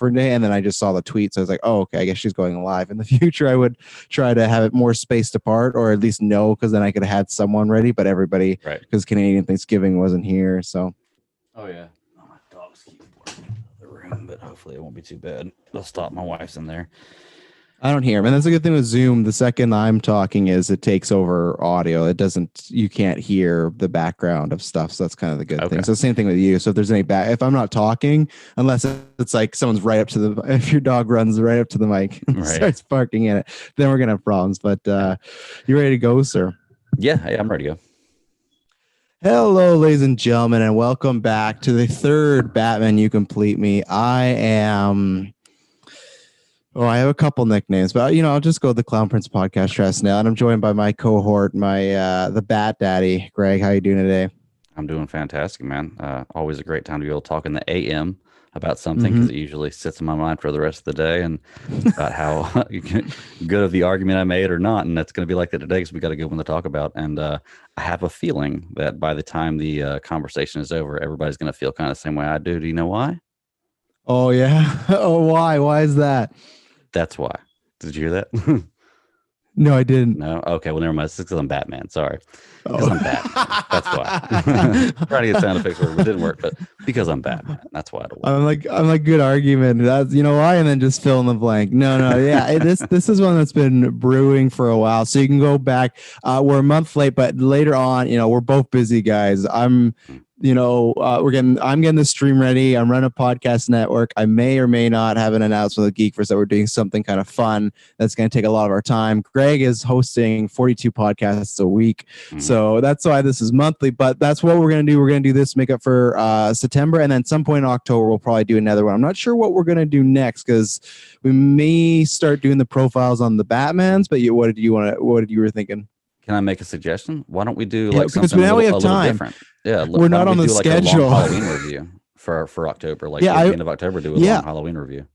different day, and then I just saw the tweet, so I was like, oh, okay, I guess she's going live. In the future, I would try to have it more spaced apart, or at least know, because then I could have had someone ready. But everybody, because Canadian Thanksgiving wasn't here, so. Oh yeah. Oh, my dogs keep barking in the room, but hopefully it won't be too bad. They'll stop. My wife's in there. I don't hear him. And that's a good thing with Zoom. The second I'm talking is it takes over audio. It doesn't, you can't hear the background of stuff. So that's kind of the good thing. So same thing with you. So if there's any if I'm not talking, unless it's like someone's right up to if your dog runs right up to the mic and starts barking in it, then we're going to have problems. But you ready to go, sir? Yeah, I'm ready to go. Hello, ladies and gentlemen, and welcome back to the third Batman You Complete Me. I am... Oh, I have a couple nicknames, but I'll just go with the Clown Prince Podcast Trust now. And I'm joined by my cohort, the Bat Daddy. Greg, how you doing today? I'm doing fantastic, man. Always a great time to be able to talk in the AM about something, because it usually sits in my mind for the rest of the day, and about how good of the argument I made or not. And that's going to be like that today, because we got a good one to talk about. And I have a feeling that by the time the conversation is over, everybody's going to feel kind of the same way I do. Do you know why? Oh, yeah. Oh, why? Why is that? That's why. Did you hear that? No, I didn't. No? Okay, well, never mind. It's because I'm Batman. Sorry. Because I'm Batman. That's why. Trying to get sound effects work, but it didn't work. But because I'm Batman. That's why. I'm like, good argument. That's, you know why? And then just fill in the blank. No. Yeah, this is one that's been brewing for a while. So you can go back. We're a month late, but later on, we're both busy guys. I'm getting the stream ready. I'm running a podcast network. I may or may not have an announcement with Geekverse that we're doing something kind of fun that's going to take a lot of our time. Greg is hosting 42 podcasts a week. So that's why this is monthly, but that's what we're going to do. We're going to do this, make up for September, and then some point in October, we'll probably do another one. I'm not sure what we're going to do next, because we may start doing the profiles on the Batmans, but what did you were thinking? Can I make a suggestion? Why don't we do something now we have time. Different? Yeah, we're not on the schedule. Like a long Halloween review for October. At the end of October, do a long Halloween review.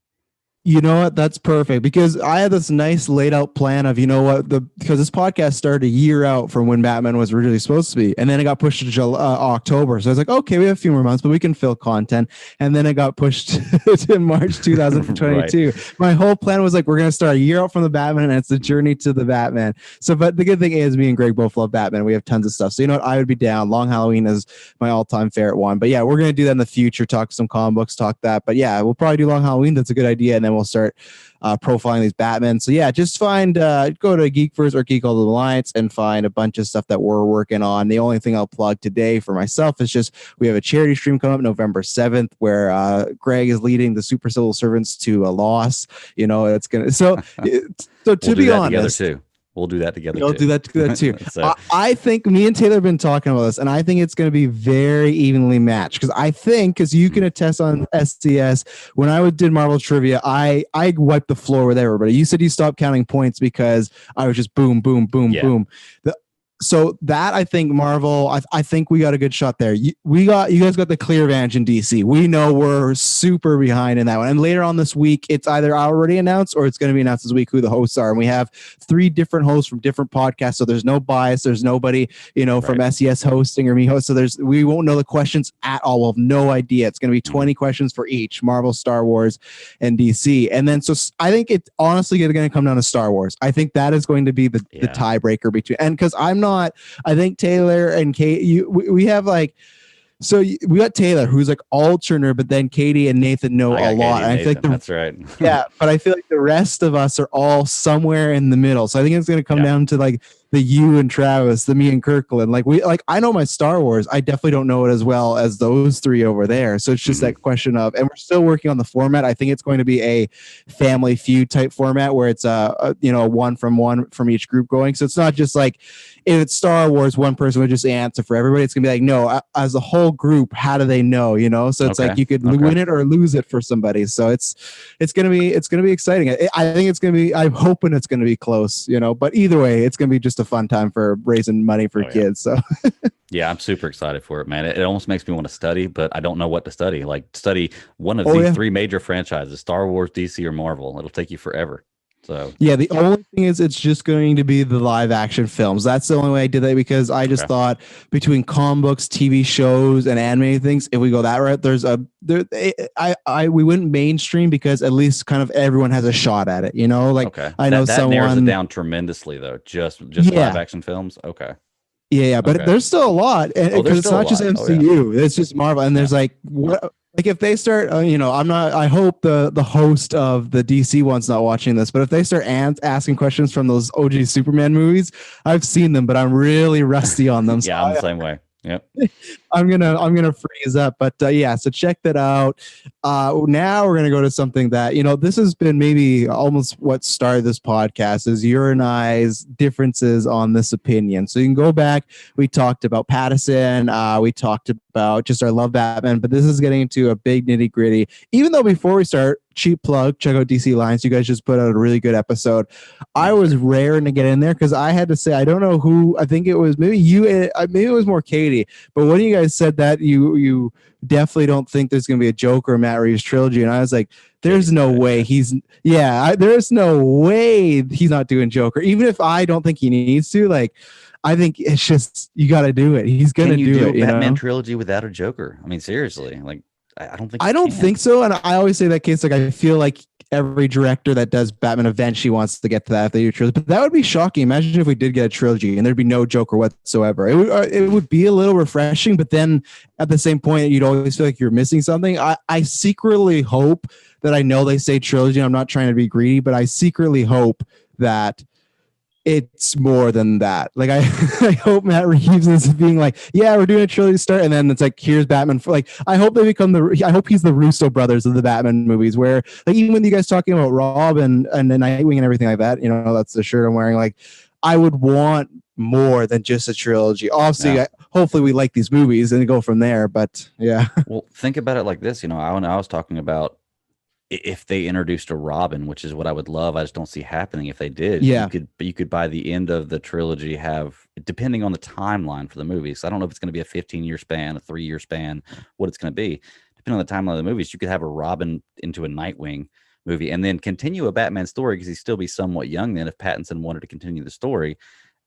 You know what? That's perfect, because I had this nice laid out plan of, because this podcast started a year out from when Batman was originally supposed to be. And then it got pushed to October. So I was like, okay, we have a few more months, but we can fill content. And then it got pushed to March 2022. Right. My whole plan was like, we're going to start a year out from the Batman, and it's the journey to the Batman. So, but the good thing is me and Greg both love Batman. We have tons of stuff. So you know what? I would be down. Long Halloween is my all-time favorite one. But yeah, we're going to do that in the future. Talk some comic books, talk that. But yeah, we'll probably do Long Halloween. That's a good idea. And then we'll start profiling these Batmen. So yeah, just go to Geekverse or Geek Alliance and find a bunch of stuff that we're working on. The only thing I'll plug today for myself is just we have a charity stream coming up November 7th where Greg is leading the Super Civil Servants to a loss. It's gonna so to be honest. Too. We'll do that together. We'll do that too. So. I think me and Taylor have been talking about this, and I think it's going to be very evenly matched. Because you can attest on SCS, when I did Marvel trivia, I wiped the floor with everybody. You said you stopped counting points because I was just boom, boom, boom, boom. So that, I think Marvel, I think we got a good shot there. You guys got the clear advantage in DC. We know we're super behind in that one. And later on this week, it's either already announced or it's going to be announced this week who the hosts are. And we have 3 different hosts from different podcasts. So there's no bias. There's nobody, from SES hosting or me host. So we won't know the questions at all. We'll have no idea. It's going to be 20 questions for each: Marvel, Star Wars, and DC. And then, so I think it's honestly going to come down to Star Wars. I think that is going to be the tiebreaker between, and because I think Taylor and Kate, we have we got Taylor, who's like all Turner, but then Katie and Nathan know a lot. I feel like that's right. Yeah, but I feel like the rest of us are all somewhere in the middle. So I think it's going to come down to the you and Travis, the me and Kirkland. I know my Star Wars. I definitely don't know it as well as those 3 over there. So it's just that question of, and we're still working on the format. I think it's going to be a Family Feud type format where it's one from each group going. So it's not just like, if it's Star Wars, one person would just answer for everybody. It's gonna be like, no, as a whole group, how do they know? So it's like you could win it or lose it for somebody. So it's gonna be exciting. I think it's gonna be. I'm hoping it's gonna be close. But either way, it's gonna be just a fun time for raising money for kids. So yeah, I'm super excited for it, man. It almost makes me want to study, but I don't know what to study. Study one of these 3 major franchises: Star Wars, DC, or Marvel. It'll take you forever. So yeah, the only thing is it's just going to be the live action films. That's the only way I did that, because I just thought between comic books, TV shows, and animated things, if we go that route, we went mainstream because at least kind of everyone has a shot at it. You know, like I know that narrows it down tremendously though. Just live action films. Okay. Yeah, but there's still a lot, and because it's not just MCU, it's just Marvel, and there's like what. Like if they start, I hope the host of the DC one's not watching this, but if they start asking questions from those OG Superman movies, I've seen them, but I'm really rusty on them. I'm the same way. Yep. I'm gonna freeze up, but so check that out. Now we're gonna go to something that this has been maybe almost what started this podcast, is your and I's differences on this opinion. So you can go back. We talked about Pattinson. We talked about just our love Batman, but this is getting into a big nitty gritty. Even though before we start, cheap plug, check out DC Alliance. You guys just put out a really good episode. I was raring to get in there because I had to say, I don't know who, I think it was maybe you, maybe it was more Katie, but when you guys said that you definitely don't think there's going to be a Joker or Matt Reeves trilogy, and I was like, there's no way there's no way he's not doing Joker, even if I don't think he needs to. Like, I think it's just, you got to do it. He's going to do it. Batman trilogy without a Joker? I mean, seriously, like, I don't think so. And I always say that case, like, I feel like every director that does Batman eventually wants to get to that if they do trilogy. But that would be shocking. Imagine if we did get a trilogy and there'd be no Joker whatsoever. It would be a little refreshing, but then at the same point, you'd always feel like you're missing something. I secretly hope that, I know they say trilogy, I'm not trying to be greedy, but I secretly hope that it's more than that. Like, I hope Matt Reeves is being like, yeah, we're doing a trilogy start, and then it's like, here's Batman. I hope they become I hope he's the Russo brothers of the Batman movies, where, like, even when you guys talking about Robin and the Nightwing and everything like that, that's the shirt I'm wearing. Like, I would want more than just a trilogy. Obviously, hopefully we like these movies and go from there. But yeah. Well, think about it like this. I was talking about, if they introduced a Robin, which is what I would love, I just don't see happening. If they did, you could by the end of the trilogy have, depending on the timeline for the movies, I don't know if it's going to be a 15-year span, a 3-year span, what it's going to be. Depending on the timeline of the movies, you could have a Robin into a Nightwing movie and then continue a Batman story, because he'd still be somewhat young then if Pattinson wanted to continue the story,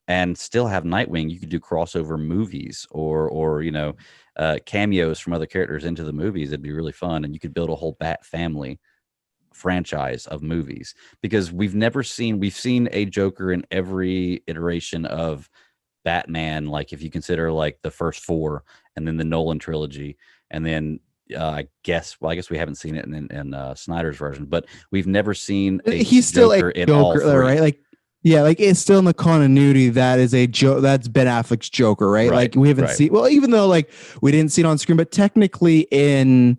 and still have Nightwing. You could do crossover movies or cameos from other characters into the movies. It'd be really fun, and you could build a whole Bat family franchise of movies, because we've seen a Joker in every iteration of Batman, like if you consider like the first 4 and then the Nolan trilogy, and then I guess we haven't seen it in Snyder's version, but we've never seen he's still Joker in all 3. Right? Like, yeah, like it's still in the continuity that is that's Ben Affleck's Joker, right? Like, we haven't seen, well, even though like we didn't see it on screen, but technically in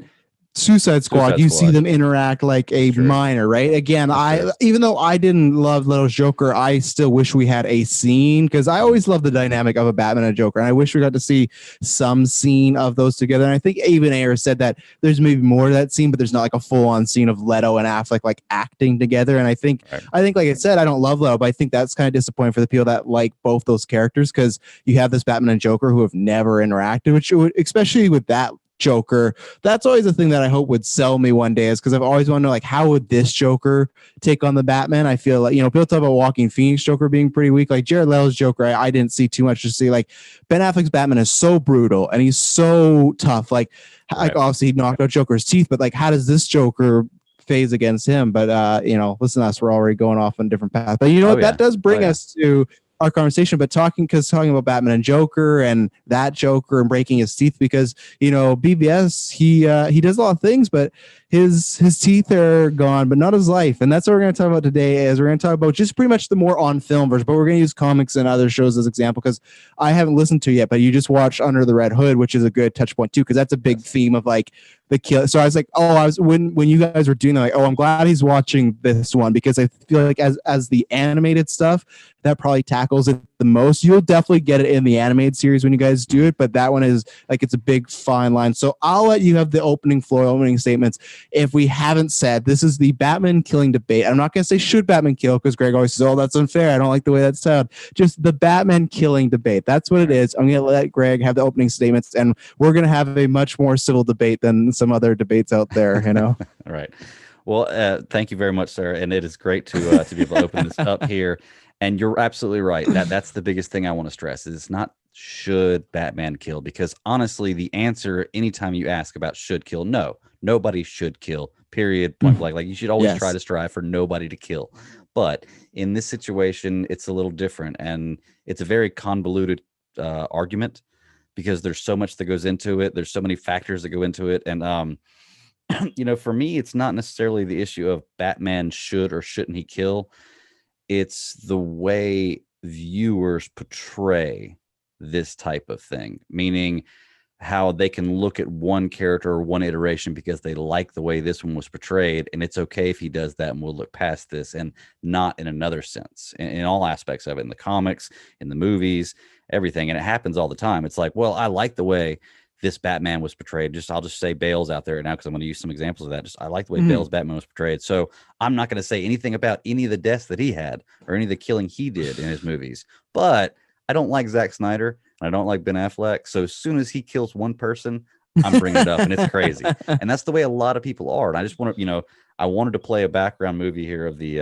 Suicide Squad, see them interact like a minor, right? Again, even though I didn't love Leto's Joker, I still wish we had a scene, because I always love the dynamic of a Batman and a Joker, and I wish we got to see some scene of those together. And I think even Ayer said that there's maybe more of that scene, but there's not like a full-on scene of Leto and Affleck like acting together. And I think like I said, I don't love Leto, but I think that's kind of disappointing for the people that like both those characters, because you have this Batman and Joker who have never interacted, which would, especially with that Joker, that's always the thing that I hope would sell me one day, is because I've always wanted to know, like, how would this Joker take on the Batman? I feel like, people talk about Joaquin Phoenix Joker being pretty weak. Like Jared Leto's Joker, I didn't see too much to see. Like, Ben Affleck's Batman is so brutal and he's so tough. Like obviously he knocked out Joker's teeth, but like, how does this Joker phase against him? But listen to us, we're already going off on a different path. But that does bring us to our conversation, but talking about Batman and Joker and that Joker and breaking his teeth, because BVS, he does a lot of things, but his teeth are gone, but not his life. And that's what we're going to talk about today. Is we're going to talk about just pretty much the more on film version, but we're going to use comics and other shows as example, because I haven't listened to it yet, but you just watched Under the Red Hood, which is a good touch point too, because that's a big theme of like the kill. So I was like, when you guys were doing that, like, I'm glad he's watching this one, because I feel like as the animated stuff, that probably tackles it the most. You'll definitely get it in the animated series when you guys do it, but that one is like, it's a big fine line. So I'll let you have the opening statements. If we haven't said, this is the Batman killing debate. I'm not going to say should Batman kill, because Greg always says, oh, that's unfair, I don't like the way that sounds. Just the Batman killing debate. That's what it is. I'm going to let Greg have the opening statements, and we're going to have a much more civil debate than some other debates out there, All right. Well, thank you very much, sir. And it is great to be able to open this up here. And you're absolutely right. That's the biggest thing I want to stress is it's not should Batman kill, because honestly, the answer anytime you ask about should kill, no, nobody should kill. Period. Point blank. Like you should always try Yes. to strive for nobody to kill. But in this situation, it's a little different, and it's a very convoluted argument because there's so much that goes into it. There's so many factors that go into it, and for me, it's not necessarily the issue of Batman should or shouldn't he kill. It's the way viewers portray this type of thing, meaning how they can look at one character or one iteration because they like the way this one was portrayed. And it's okay if he does that and we'll look past this, and not in another sense, in all aspects of it, in the comics, in the movies, everything. And it happens all the time. It's like, well, I like the way this Batman was portrayed. I'll just say Bale's out there now because I'm going to use some examples of that. I like the way Bale's Batman was portrayed. So I'm not going to say anything about any of the deaths that he had or any of the killing he did in his movies. But I don't like Zack Snyder and I don't like Ben Affleck. So as soon as he kills one person, I'm bringing it up, and it's crazy. And that's the way a lot of people are. And I just want to, I wanted to play a background movie here of the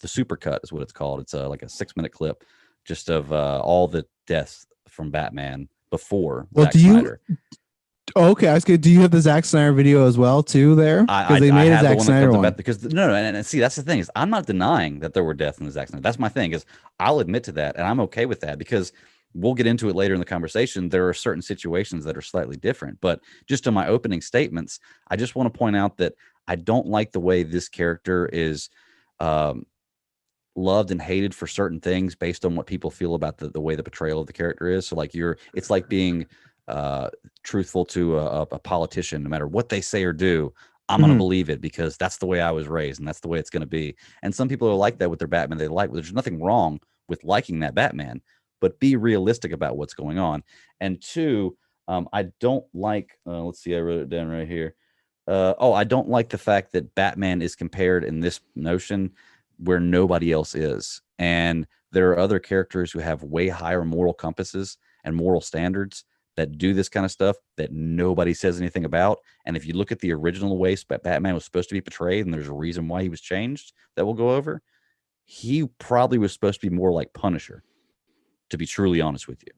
Supercut is what it's called. It's like a 6-minute clip just of all the deaths from Batman before Zack Snyder. Okay, I was good. Do you have the Zack Snyder video as well too there? Because they made a Zack Snyder one. Because and see, that's the thing is I'm not denying that there were deaths in the Zack Snyder. That's my thing is I'll admit to that, and I'm okay with that because we'll get into it later in the conversation. There are certain situations that are slightly different, but just in my opening statements, I just want to point out that I don't like the way this character is loved and hated for certain things based on what people feel about the way the portrayal of the character is. So like it's like being truthful to a politician. No matter what they say or do, I'm going to believe it because that's the way I was raised and that's the way it's going to be. And some people are like that with their Batman. There's nothing wrong with liking that Batman, but be realistic about what's going on. And two, I don't like, let's see, I wrote it down right here. I don't like the fact that Batman is compared in this notion where nobody else is. And there are other characters who have way higher moral compasses and moral standards that do this kind of stuff that nobody says anything about. And if you look at the original way Batman was supposed to be portrayed, and there's a reason why he was changed that we'll go over, he probably was supposed to be more like Punisher, to be truly honest with you.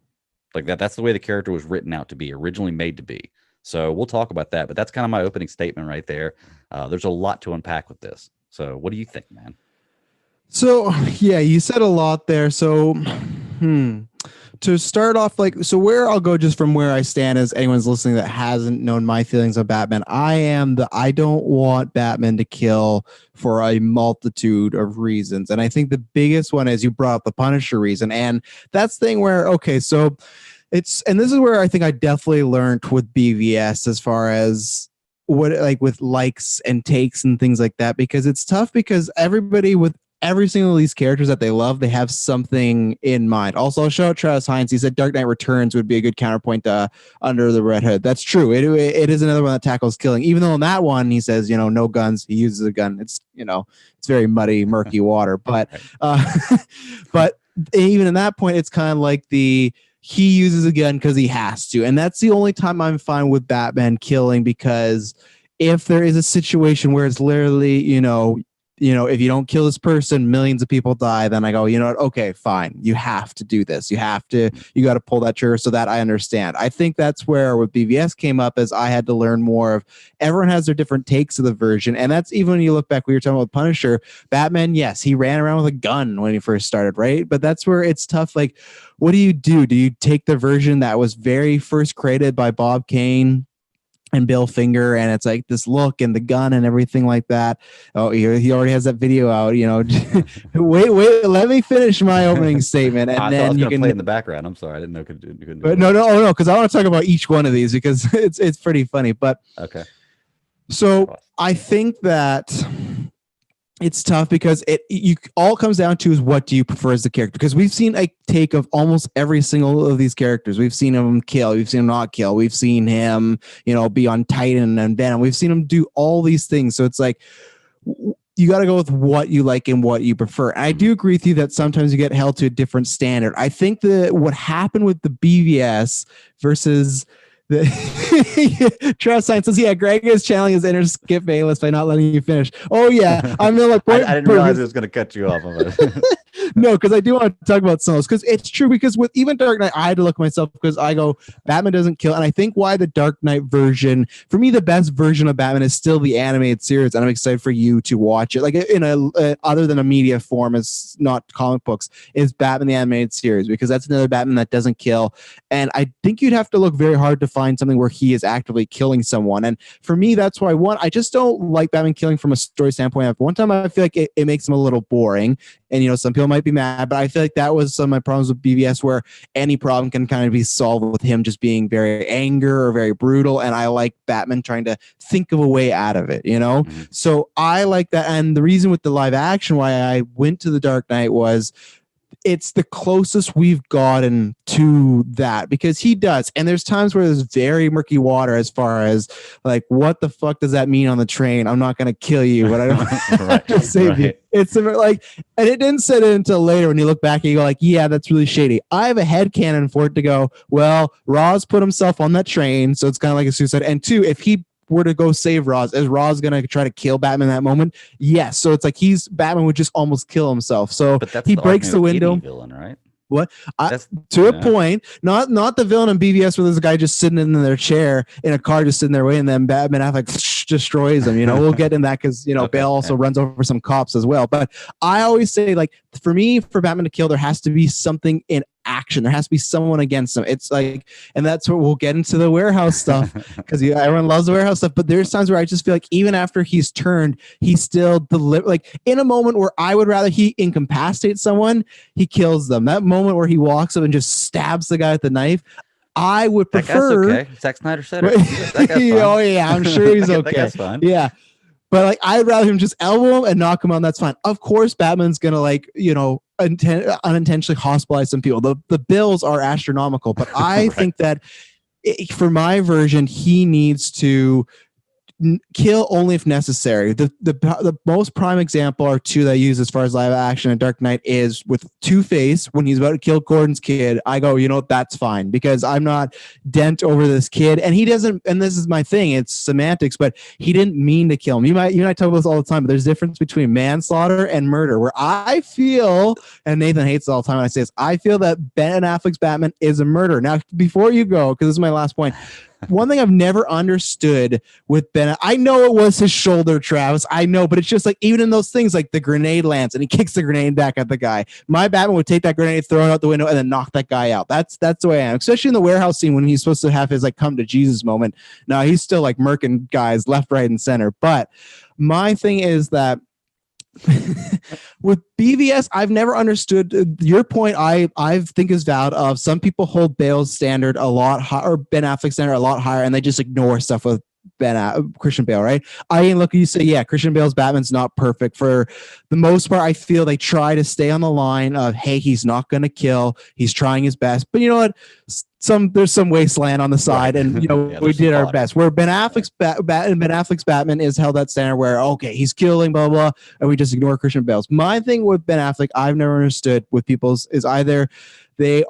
Like that's the way the character was written out to be, originally made to be. So we'll talk about that, but that's kind of my opening statement right there. There's a lot to unpack with this. So what do you think, man? So yeah, you said a lot there. So to start off, so where I'll go just from where I stand as anyone's listening that hasn't known my feelings of Batman, I don't want Batman to kill for a multitude of reasons. And I think the biggest one is you brought up the Punisher reason. And that's the thing where, okay, so and this is where I think I definitely learned with BVS as far as what with likes and takes and things like that, because it's tough because everybody with every single of these characters that they love, they have something in mind. Also, I'll shout out Travis Hines. He said Dark Knight Returns would be a good counterpoint to Under the Red Hood. That's true. It is another one that tackles killing. Even though in that one, he says, no guns. He uses a gun. It's, it's very muddy, murky water. But, but even in that point, it's kind of like he uses a gun because he has to. And that's the only time I'm fine with Batman killing, because if there is a situation where it's literally, if you don't kill this person, millions of people die, then I go, okay, fine. You have to do this. You got to pull that trigger, so that I understand. I think that's where with BVS came up, as I had to learn more of everyone has their different takes of the version. And that's even when you look back, we were talking about Punisher, Batman. Yes, he ran around with a gun when he first started, right? But that's where it's tough. Like, what do you do? Do you take the version that was very first created by Bob Kane and Bill Finger, and it's like this look and the gun and everything like that? Oh, he already has that video out. Wait, let me finish my opening statement, and then you can play in the background. I'm sorry, I didn't know you couldn't. But no, because I want to talk about each one of these because it's pretty funny. But okay, so I think that it's tough because you all comes down to is what do you prefer as the character? Because we've seen a take of almost every single of these characters. We've seen him kill. We've seen him not kill. We've seen him, be on Titan and Venom. We've seen him do all these things. So it's like you got to go with what you like and what you prefer. And I do agree with you that sometimes you get held to a different standard. I think that what happened with the BVS versus Trust Science says, yeah, Greg is channeling his inner Skip Bayless by not letting you finish. Oh yeah, I mean, like, I didn't realize it was going to cut you off. No, because I do want to talk about some of those, because it's true. Because with even Dark Knight, I had to look at myself, because I go, Batman doesn't kill, and I think why the Dark Knight version, for me, the best version of Batman is still the animated series, and I'm excited for you to watch it. Like in a other than a media form, it's not comic books, is Batman the animated series, because that's another Batman that doesn't kill, and I think you'd have to look very hard to find something where he is actively killing someone. And for me, that's why I just don't like Batman killing from a story standpoint. One time, I feel like it makes him a little boring. And, some people might be mad, but I feel like that was some of my problems with BVS, where any problem can kind of be solved with him just being very angry or very brutal. And I like Batman trying to think of a way out of it, Mm-hmm. So I like that. And the reason with the live action why I went to the Dark Knight was it's the closest we've gotten to that, because he does. And there's times where there's very murky water as far as like, what the fuck does that mean on the train? I'm not going to kill you, but I don't have to save you. It's like, and it didn't set in until later when you look back and you go like, yeah, that's really shady. I have a headcanon for it to go, well, Roz put himself on that train. So it's kind of like a suicide. And two, if he were to go save Roz, is Roz gonna try to kill Batman in that moment? Yes. So it's like Batman would just almost kill himself. So he breaks the window. Villain, right? What? To a point, not the villain in BVS where there's a guy just sitting in their chair in a car, just sitting there waiting, and then Batman Affleck destroys him. We'll get in that because Bale also runs over some cops as well. But I always say, like, for me, for Batman to kill, there has to be something in action. There has to be someone against him. It's like, and that's where we'll get into the warehouse stuff, because everyone loves the warehouse stuff. But there's times where I just feel like even after he's turned, he still like in a moment where I would rather he incapacitate someone, he kills them. That moment where he walks up and just stabs the guy with the knife, I would prefer. That guy's okay. Zack Snyder said it. Oh yeah, I'm sure he's okay. That guy's fine. Yeah. But like, I'd rather him just elbow him and knock him out. That's fine. Of course, Batman's gonna unintentionally hospitalize some people. The bills are astronomical, but I right. think that for my version, he needs to kill only if necessary. The most prime example or two that I use as far as live action in Dark Knight is with Two-Face. When he's about to kill Gordon's kid, I go, that's fine, because I'm not dent over this kid, and he doesn't. And this is my thing, it's semantics, but he didn't mean to kill him. You and I talk about this all the time, but there's a difference between manslaughter and murder, where I feel, and Nathan hates it all the time when I say this, I feel that Ben Affleck's Batman is a murderer. Now, before you go, because this is my last point, one thing I've never understood with Ben, I know it was his shoulder, Travis. I know, but it's just like, even in those things, like the grenade lands and he kicks the grenade back at the guy. My Batman would take that grenade, throw it out the window, and then knock that guy out. That's the way I am, especially in the warehouse scene when he's supposed to have his like come to Jesus moment. Now he's still like murking guys left, right, and center. But my thing is that with BVS, I've never understood your point. I think is valid. Of some people hold Bale's standard a lot higher, or Ben Affleck's standard a lot higher, and they just ignore stuff with Christian Bale, right? I look at you say, yeah, Christian Bale's Batman's not perfect. For the most part, I feel they try to stay on the line of, hey, he's not going to kill. He's trying his best. But you know what? There's some wasteland on the side, right. And yeah, we did our best. Where Ben Affleck's Batman is held that standard where, okay, he's killing, blah, blah, and we just ignore Christian Bale's. My thing with Ben Affleck, I've never understood with people's, is either they're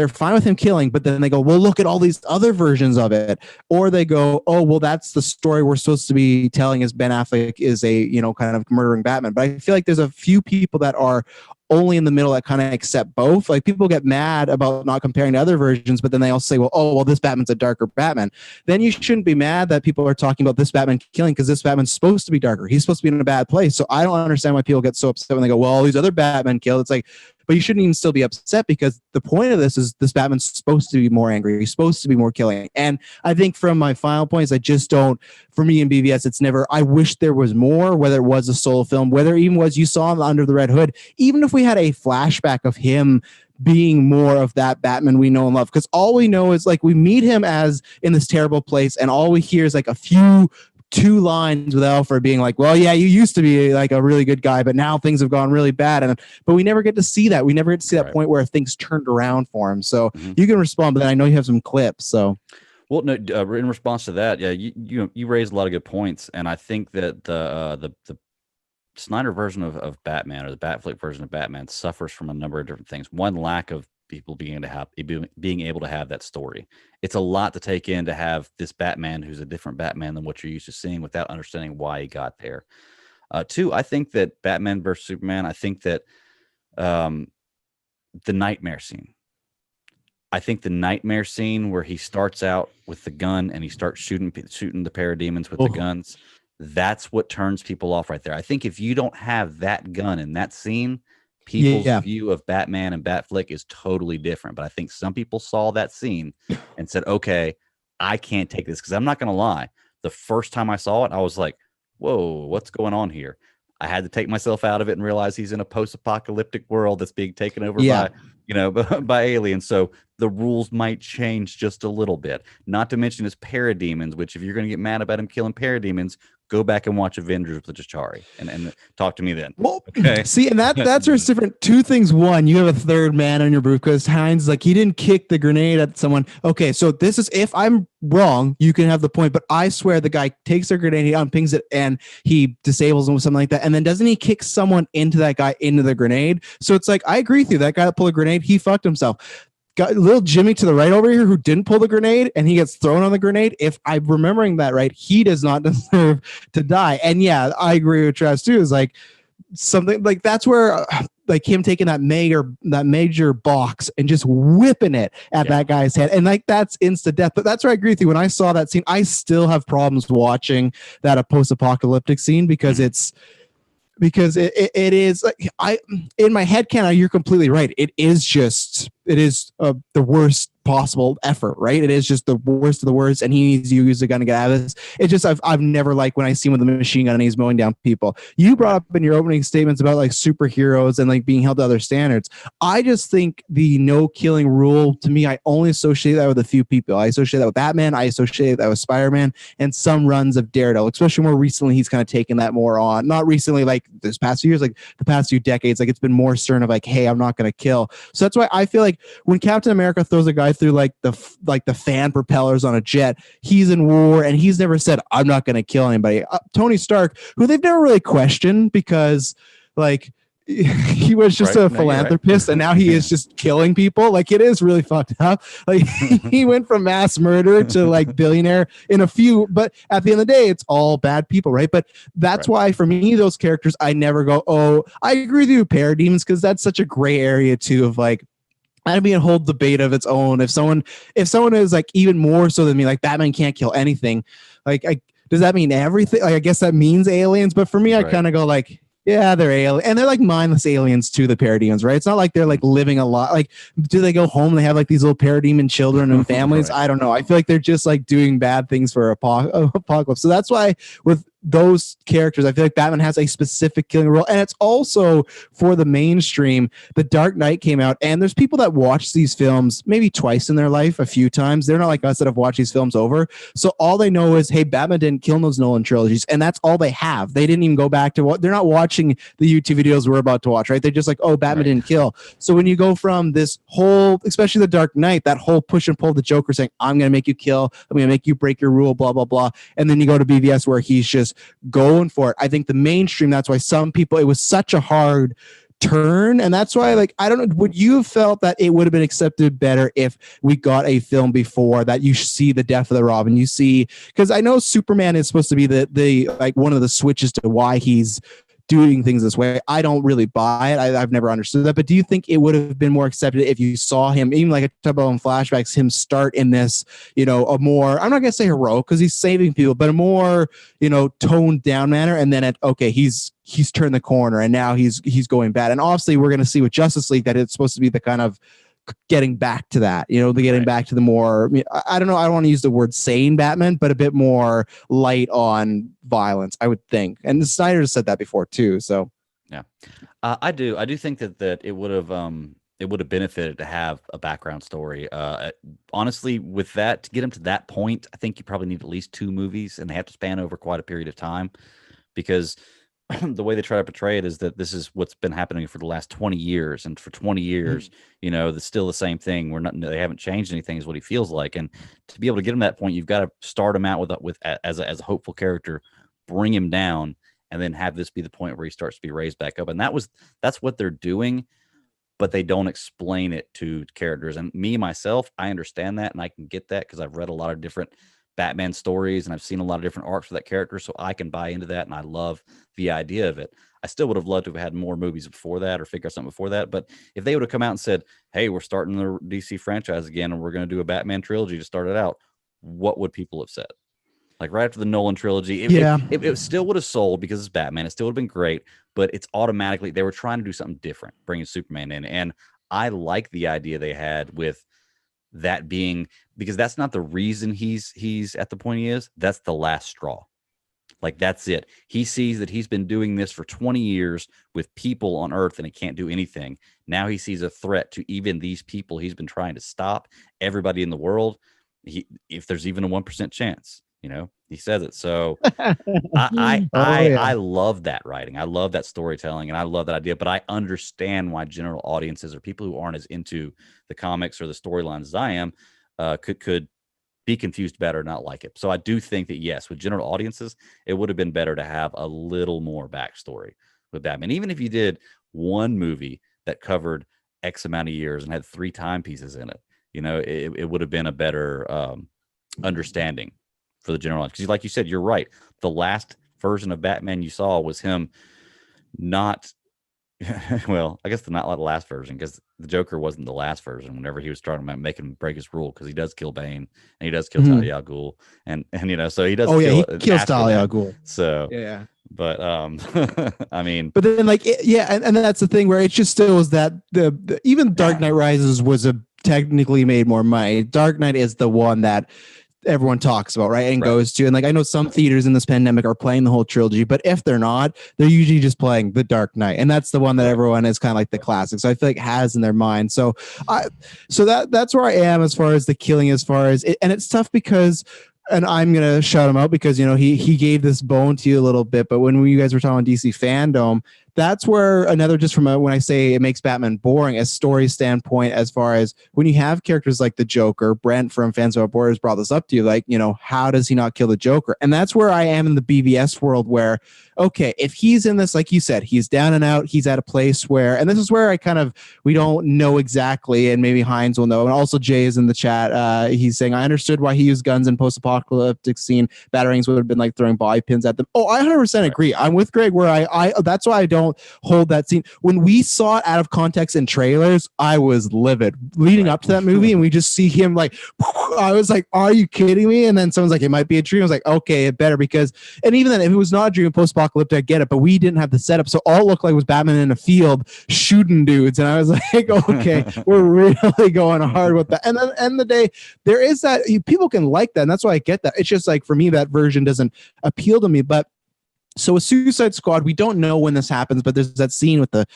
fine with him killing, but then they go, well, look at all these other versions of it. Or they go, oh, well, that's the story we're supposed to be telling, is Ben Affleck is a, kind of murdering Batman. But I feel like there's a few people that are only in the middle that kind of accept both. Like, people get mad about not comparing to other versions, but then they also say, well, this Batman's a darker Batman. Then you shouldn't be mad that people are talking about this Batman killing, because this Batman's supposed to be darker. He's supposed to be in a bad place. So I don't understand why people get so upset when they go, well, all these other Batman killed. It's like, but you shouldn't even still be upset, because the point of this is this Batman's supposed to be more angry. He's supposed to be more killing. And I think from my final points, I just don't, for me in BVS, it's never, I wish there was more, whether it was a solo film, whether it even was, you saw him Under the Red Hood, even if we had a flashback of him being more of that Batman we know and love. Because all we know is like, we meet him as in this terrible place, and all we hear is like two lines with Alfred being like, well, yeah, you used to be like a really good guy, but now things have gone really bad. But we never get to see that. We never get to see that point where things turned around for him. So you can respond, but then I know you have some clips. So, well, no, in response to that, yeah, you raised a lot of good points, and I think that the Snyder version of Batman, or the Batfleck version of Batman, suffers from a number of different things. One, lack of people being able to have that story. It's a lot to take in to have this Batman who's a different Batman than what you're used to seeing without understanding why he got there. Two, I think that Batman versus Superman, I think that the nightmare scene. I think the nightmare scene where he starts out with the gun and he starts shooting the parademons with the guns, that's what turns people off right there. I think if you don't have that gun in that scene, people's view of Batman and Batflick is totally different. But I think some people saw that scene and said, okay, I can't take this. Because I'm not going to lie. The first time I saw it, I was like, whoa, what's going on here? I had to take myself out of it and realize he's in a post-apocalyptic world that's being taken over by aliens. So the rules might change just a little bit. Not to mention his parademons, which if you're going to get mad about him killing parademons, go back and watch Avengers with Chitauri and talk to me then. Well, okay. See, and that's where it's different. Two things. One, you have a third man on your roof because Hines, like, he didn't kick the grenade at someone. Okay, so this is, if I'm wrong, you can have the point, but I swear the guy takes the grenade, he unpings it, and he disables him with something like that. And then doesn't he kick someone into the grenade? So it's like, I agree with you. That guy that pulled a grenade, he fucked himself. Got little Jimmy to the right over here who didn't pull the grenade and he gets thrown on the grenade. If I'm remembering that right, he does not deserve to die. And yeah, I agree with Travis too. Is like something like that's where like him taking that major box and just whipping it at that guy's head. And like that's instant death. But that's where I agree with you. When I saw that scene, I still have problems watching that a post-apocalyptic scene because it is like in my head canon, you're completely right. It is the worst possible effort, right? It is just the worst of the worst, and he needs to use the gun to get out of this. It's just I've never liked when I see him with the machine gun and he's mowing down people. You brought up in your opening statements about like superheroes and like being held to other standards. I just think the no killing rule, to me, I only associate that with a few people. I associate that with Batman, I associate that with Spider-Man, and some runs of Daredevil, especially more recently. He's kind of taken that more on. Not recently, like this past few years, like the past few decades, like it's been more stern of like, hey, I'm not going to kill. So that's why I feel like when Captain America throws a guy through like the fan propellers on a jet, he's in war and he's never said, I'm not going to kill anybody. Tony Stark, who they've never really questioned because like he was just a philanthropist and now he is just killing people. Like it is really fucked up. Like he went from mass murder to like billionaire in a few, but at the end of the day, it's all bad people, right? But that's why for me, those characters, I never go, oh, I agree with you, parademons, because that's such a gray area too of like, that'd be a whole debate of its own. If someone is like even more so than me, like Batman can't kill anything, like does that mean everything? Like I guess that means aliens, but for me, I kind of go like, yeah, they're alien, and they're like mindless aliens too, the parademons, right? It's not like they're like living a lot. Like, do they go home and they have like these little parademon children and families? I don't know. I feel like they're just like doing bad things for apocalypse. So that's why with those characters, I feel like Batman has a specific killing role, and it's also for the mainstream. The Dark Knight came out, and there's people that watch these films maybe twice in their life, a few times. They're not like us that have watched these films over, so all they know is, hey, Batman didn't kill those Nolan trilogies, and that's all they have. They didn't even go back to what they're not watching the YouTube videos we're about to watch, right? They're just like, oh, Batman didn't kill. So when you go from this whole, especially the Dark Knight, that whole push and pull, the Joker saying, I'm gonna make you kill, I'm gonna make you break your rule, blah blah blah, and then you go to BVS where he's just going for it. I think the mainstream, that's why some people, it was such a hard turn, and that's why, like, I don't know, would you have felt that it would have been accepted better if we got a film before that you see the death of the Robin, you see, because I know Superman is supposed to be the like one of the switches to why he's doing things this way. I don't really buy it. I've never understood that. But do you think it would have been more accepted if you saw him, even like a couple of flashbacks, him start in this, you know, a more, I'm not going to say heroic because he's saving people, but a more, you know, toned down manner. And then he's turned the corner and now he's going bad. And obviously we're going to see with Justice League that it's supposed to be the kind of getting back to that, you know, the getting back to the more, I don't know, I don't want to use the word sane Batman, but a bit more light on violence, I would think. And Snyder said that before too. So yeah, I do think that it would have benefited to have a background story. Honestly, with that, to get him to that point, I think you probably need at least 2 movies, and they have to span over quite a period of time, because the way they try to portray it is that this is what's been happening for the last 20 years. And for 20 years, you know, it's still the same thing. They haven't changed anything is what he feels like. And to be able to get him to that point, you've got to start him out as a hopeful character, bring him down, and then have this be the point where he starts to be raised back up. And that's what they're doing. but they don't explain it to characters. And me, myself, I understand that and I can get that because I've read a lot of different Batman stories and I've seen a lot of different arcs for that character. So I can buy into that and I love the idea of it. I still would have loved to have had more movies before that or figure out something before that. But if they would have come out and said, hey, we're starting the DC franchise again and we're going to do a Batman trilogy to start it out, what would people have said? Like right after the Nolan trilogy, it still would have sold because it's Batman. It still would have been great, but it's automatically, they were trying to do something different, bringing Superman in. And I like the idea they had with that being, because that's not the reason he's at the point he is. That's the last straw. Like, that's it. He sees that he's been doing this for 20 years with people on Earth and he can't do anything. Now he sees a threat to even these people he's been trying to stop, everybody in the world. If there's even a 1% chance, he says it. So I love that writing. I love that storytelling and I love that idea, but I understand why general audiences or people who aren't as into the comics or the storylines as I am could be confused about it or not like it. So I do think that, yes, with general audiences, it would have been better to have a little more backstory with Batman. Even if you did one movie that covered X amount of years and had 3 timepieces in it, it would have been a better understanding for the general audience. Because like you said, you're right. The last version of Batman you saw was him not well, I guess not like the last version, because the Joker wasn't the last version. Whenever he was trying to make him break his rule, because he does kill Bane and he does kill Talia al Ghul, and so he does. He kills Talia al Ghul. So yeah, but I mean, but then and that's the thing where it just still was that the even Dark Knight Rises was technically made more money. Dark Knight is the one that everyone talks about, right? And goes to, and I know some theaters in this pandemic are playing the whole trilogy, but if they're not, they're usually just playing The Dark Knight, and that's the one that everyone is kind of like the classic. So I feel like has in their mind. So that's where I am as far as the killing, as far as it, and it's tough because. And I'm gonna shout him out because he gave this bone to you a little bit, but when you guys were talking DC fandom, that's where another, just from when I say it makes Batman boring, as story standpoint, as far as when you have characters like the Joker. Brent from Fans Without Borders brought this up to you, how does he not kill the Joker? And that's where I am in the BVS world, where okay, if he's in this, like you said, he's down and out, he's at a place where, and this is where we don't know exactly, and maybe Hines will know, and also Jay is in the chat. He's saying, I understood why he used guns in post-apocalyptic scene. Batarangs would have been like throwing body pins at them. Oh, I 100% agree. I'm with Greg where I that's why I don't hold that scene. When we saw it out of context in trailers, I was livid leading up to that movie, and we just see him I was like, are you kidding me? And then someone's like, it might be a dream. I was like, okay, it better, because, and even then, if it was not a dream, post-apocalyptic, I get it, but we didn't have the setup, so all it looked like was Batman in a field shooting dudes, and I was like, okay, we're really going hard with that. And then at the end of the day, there is that, people can like that, and that's why I get that. It's just like, for me, that version doesn't appeal to me. But so a Suicide Squad, we don't know when this happens, but there's that scene with the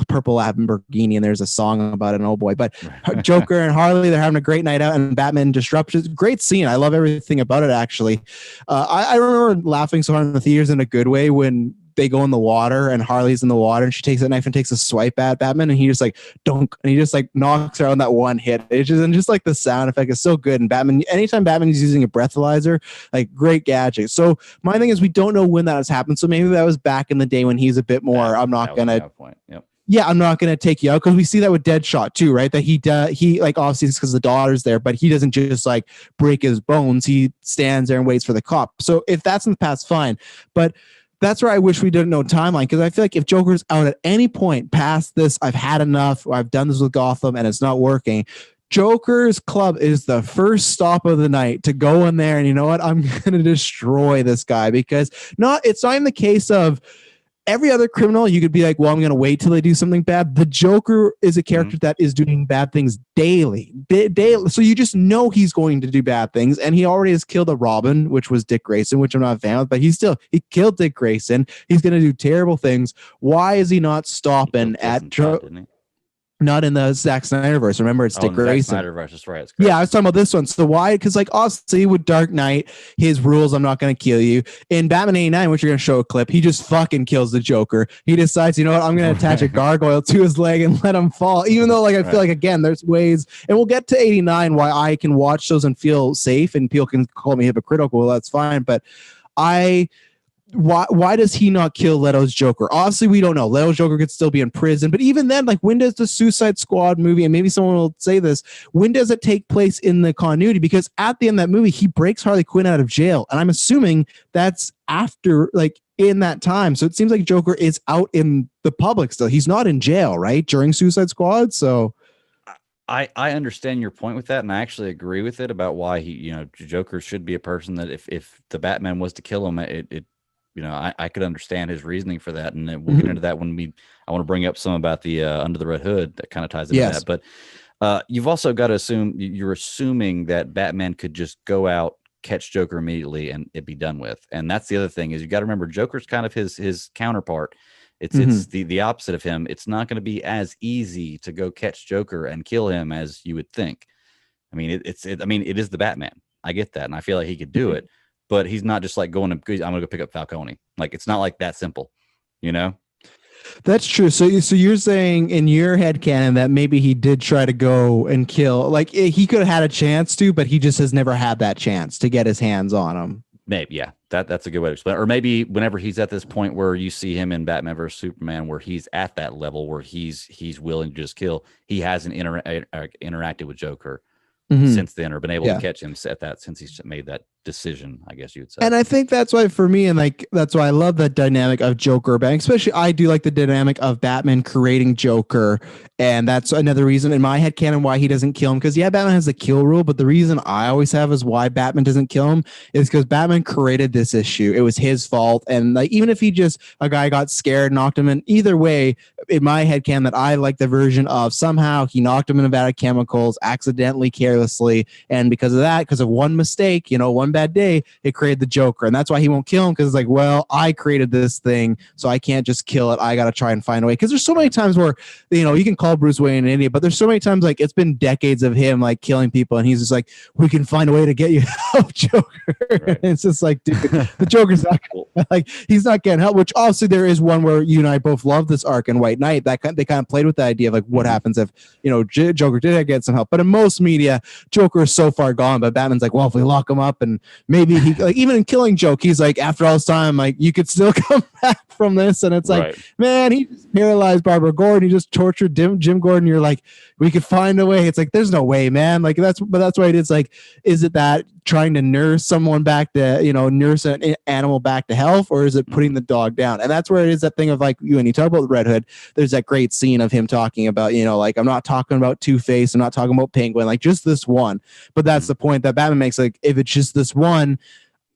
purple Lamborghini, and there's a song about it. And oh boy, but Joker and Harley, they're having a great night out, and Batman disrupts it. Great scene. I love everything about it, actually. I remember laughing so hard in the theaters in a good way when they go in the water and Harley's in the water and she takes a knife and takes a swipe at Batman, and he just don't, and he just knocks her on that one hit. It's just like the sound effect is so good. And Batman, anytime Batman is using a breathalyzer, great gadget. So my thing is, we don't know when that has happened. So maybe that was back in the day when he's a bit more, I'm not going to, yeah, I'm not going to take you out, because we see that with Deadshot too, right? That he obviously it's because the daughter's there, but he doesn't just break his bones. He stands there and waits for the cop. So if that's in the past, fine. But that's where I wish we didn't know timeline, because I feel like if Joker's out at any point past this, I've had enough, or I've done this with Gotham and it's not working, Joker's club is the first stop of the night to go in there and, you know what, I'm going to destroy this guy. Because it's not even the case of every other criminal, you could be like, well, I'm going to wait till they do something bad. The Joker is a character that is doing bad things daily. So you just know he's going to do bad things. And he already has killed a Robin, which was Dick Grayson, which I'm not a fan of, but he killed Dick Grayson. He's going to do terrible things. Why is he not stopping at not in the Zack Snyderverse? Remember, it's Dick Grayson. Snyderverse, that's right. Yeah, I was talking about this one. So why? Because obviously with Dark Knight, his rules, I'm not going to kill you. In Batman 89, which you're going to show a clip, he just fucking kills the Joker. He decides, you know what, I'm going to attach a gargoyle to his leg and let him fall. Even though I feel like, again, there's ways, and we'll get to 89 why I can watch those and feel safe, and people can call me hypocritical. Well, that's fine. But why does he not kill Leto's Joker? Obviously, we don't know. Leto's Joker could still be in prison, but even then, like, when does the Suicide Squad movie, and maybe someone will say this, when does it take place in the continuity? Because at the end of that movie, he breaks Harley Quinn out of jail, and I'm assuming that's after, like, in that time. So it seems like Joker is out in the public still. He's not in jail, right, during Suicide Squad. So I understand your point with that, and I actually agree with it about why he, Joker should be a person that if the Batman was to kill him, I could understand his reasoning for that, and we'll get into that when I want to bring up some about the Under the Red Hood that kind of ties into that. But you've also got to assume you're assuming that Batman could just go out, catch Joker immediately, and it be done with. And that's the other thing is you got to remember Joker's kind of his counterpart. It's the opposite of him. It's not going to be as easy to go catch Joker and kill him as you would think. I mean, it is the Batman. I get that, and I feel like he could do it, but he's not just like I'm going to go pick up Falcone. Like, it's not like that simple, That's true. So you're saying in your head canon that maybe he did try to go and kill, like, he could have had a chance to, but he just has never had that chance to get his hands on him. Maybe, yeah. That's a good way to explain it. Or maybe whenever he's at this point where you see him in Batman vs Superman, where he's at that level where he's willing to just kill, he hasn't interacted with Joker since then, or been able to catch him at that since he's made that decision, I guess you would say. And I think that's why for me, and like that's why I love that dynamic of Joker Batman, especially I do like the dynamic of Batman creating Joker, and that's another reason in my head canon why he doesn't kill him, because Batman has the kill rule, but the reason I always have is why Batman doesn't kill him is because Batman created this issue. It was his fault, and like even if a guy got scared, knocked him in, either way, in my head canon that I like the version of somehow he knocked him in a vat of chemicals accidentally, carelessly, and because of one mistake, one bad day, it created the Joker. And that's why he won't kill him, because it's like, well, I created this thing, so I can't just kill it. I got to try and find a way. Because there's so many times where, you can call Bruce Wayne an idiot, but there's so many times, like, it's been decades of him, like, killing people, and he's just like, we can find a way to get you help, Joker. Right. It's just like, dude, the Joker's not cool. Like, he's not getting help, which obviously there is one where you and I both love this arc in White Knight. They kind of played with the idea of, like, what happens if, Joker did get some help. But in most media, Joker is so far gone, but Batman's like, well, if we lock him up, and maybe he, like, even in Killing Joke, he's like, after all this time, like, you could still come back from this. And it's like, man, he just paralyzed Barbara Gordon. He just tortured Jim Gordon. You're like, we could find a way. It's like, there's no way, man. Like, that's why it is like, is it that trying to nurse someone back to, nurse an animal back to health, or is it putting the dog down? And that's where it is that thing of, like, when you talk about Red Hood, there's that great scene of him talking about, like, I'm not talking about Two-Face, I'm not talking about Penguin, like, just this one. But that's the point that Batman makes, like, if it's just this one,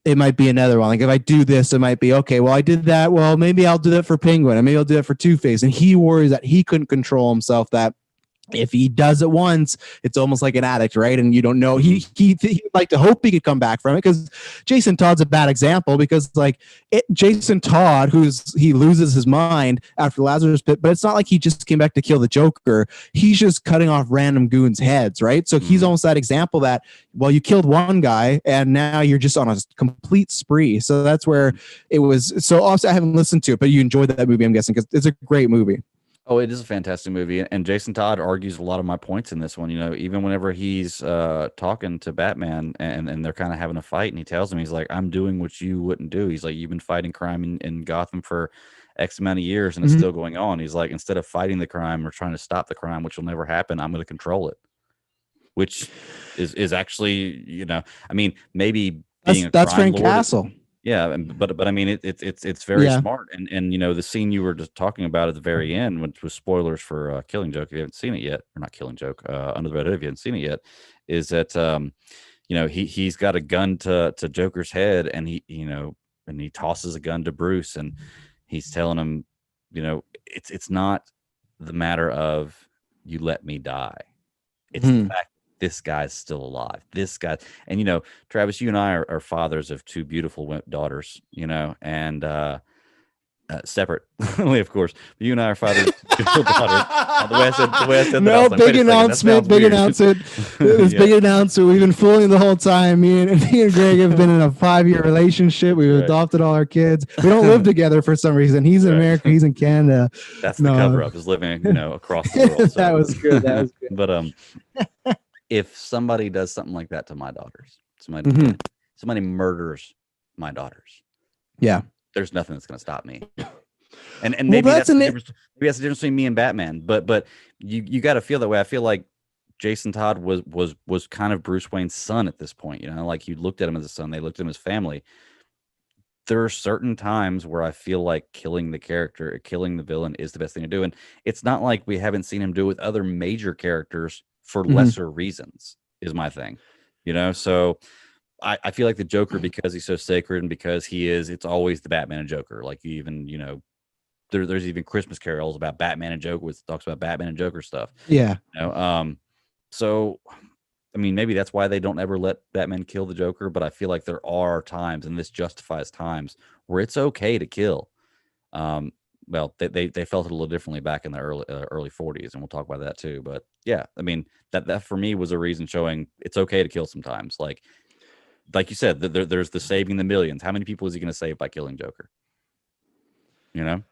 it might be another one. Like, if I do this, it might be, okay, well, I did that. Well, maybe I'll do that for Penguin, and maybe I'll do that for Two-Face. And he worries that he couldn't control himself, that if he does it once, it's almost like an addict, right? And you don't know. He'd like to hope he could come back from it, because Jason Todd's a bad example, because Jason Todd, he loses his mind after Lazarus Pit, but it's not like he just came back to kill the Joker. He's just cutting off random goons' heads, right? So he's almost that example that, well, you killed one guy and now you're just on a complete spree. So that's where it was. So obviously I haven't listened to it, but you enjoyed that movie, I'm guessing, because it's a great movie. Oh, it is a fantastic movie, and Jason Todd argues a lot of my points in this one. Even whenever he's talking to Batman and they're kind of having a fight, and he tells him, he's like, "I'm doing what you wouldn't do." He's like, "You've been fighting crime in Gotham for X amount of years, and it's still going on." He's like, "Instead of fighting the crime or trying to stop the crime, which will never happen, I'm going to control it," which is actually, I mean, maybe being that's Frank Castle. Yeah, but I mean, it's very smart, and the scene you were just talking about at the very end, which was spoilers for Killing Joke, if you haven't seen it yet, or not Killing Joke, Under the Red Hood, if you haven't seen it yet, is that he's got a gun to Joker's head, and he tosses a gun to Bruce, and he's telling him, it's not the matter of you let me die, it's the fact this guy's still alive. This guy, and Travis, you and I are fathers of two beautiful daughters, and separately, of course. But you and I are fathers of beautiful daughters. The way I said no, that, big announcement. Big announcement. This big announcement. We've been fooling the whole time. Me and Greg have been in a 5-year relationship. We've adopted all our kids. We don't live together for some reason. He's in America. He's in Canada. That's the cover up. Is living, across the world. So. That was good. But if somebody does something like that to my daughters, somebody murders my daughters, yeah, there's nothing that's going to stop me. And Well, maybe that's maybe that's the difference between me and Batman. But you got to feel that way. I feel like Jason Todd was kind of Bruce Wayne's son at this point. You know, like you looked at him as a son, they looked at him as family. There are certain times where I feel like killing the character, killing the villain is the best thing to do. And it's not like we haven't seen him do it with other major characters for lesser reasons, is my thing. You know, so I feel like the Joker, because he's so sacred and because it's always the Batman and Joker. Like even, you know, there's even Christmas carols about Batman and Joker, which talks about Batman and Joker stuff. Yeah. You know, so I mean, maybe that's why they don't ever let Batman kill the Joker, but I feel like there are times, and this justifies times, where it's okay to kill. Well, they felt it a little differently back in the early 40s, and we'll talk about that too. But yeah, I mean, that for me was a reason showing it's okay to kill sometimes. Like you said, there's the saving the millions. How many people is he going to save by killing Joker? You know?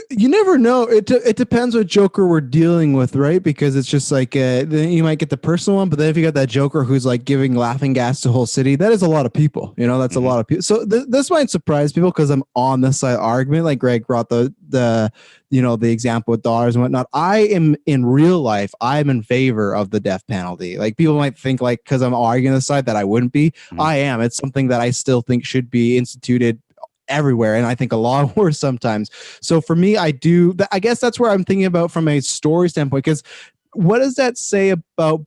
You never know. It depends what Joker we're dealing with, right? Because it's just like then you might get the personal one, but then if you got that Joker who's like giving laughing gas to the whole city, that is a lot of people. You know, that's a lot of people. So this might surprise people because I'm on this side argument. Like Greg brought the you know, the example with dollars and whatnot. I am in real life, I'm in favor of the death penalty. Like people might think like because I'm arguing this side that I wouldn't be. I am. It's something that I still think should be instituted everywhere, and I think a lot worse sometimes. So for me, I guess that's where I'm thinking about from a story standpoint, because what does that say about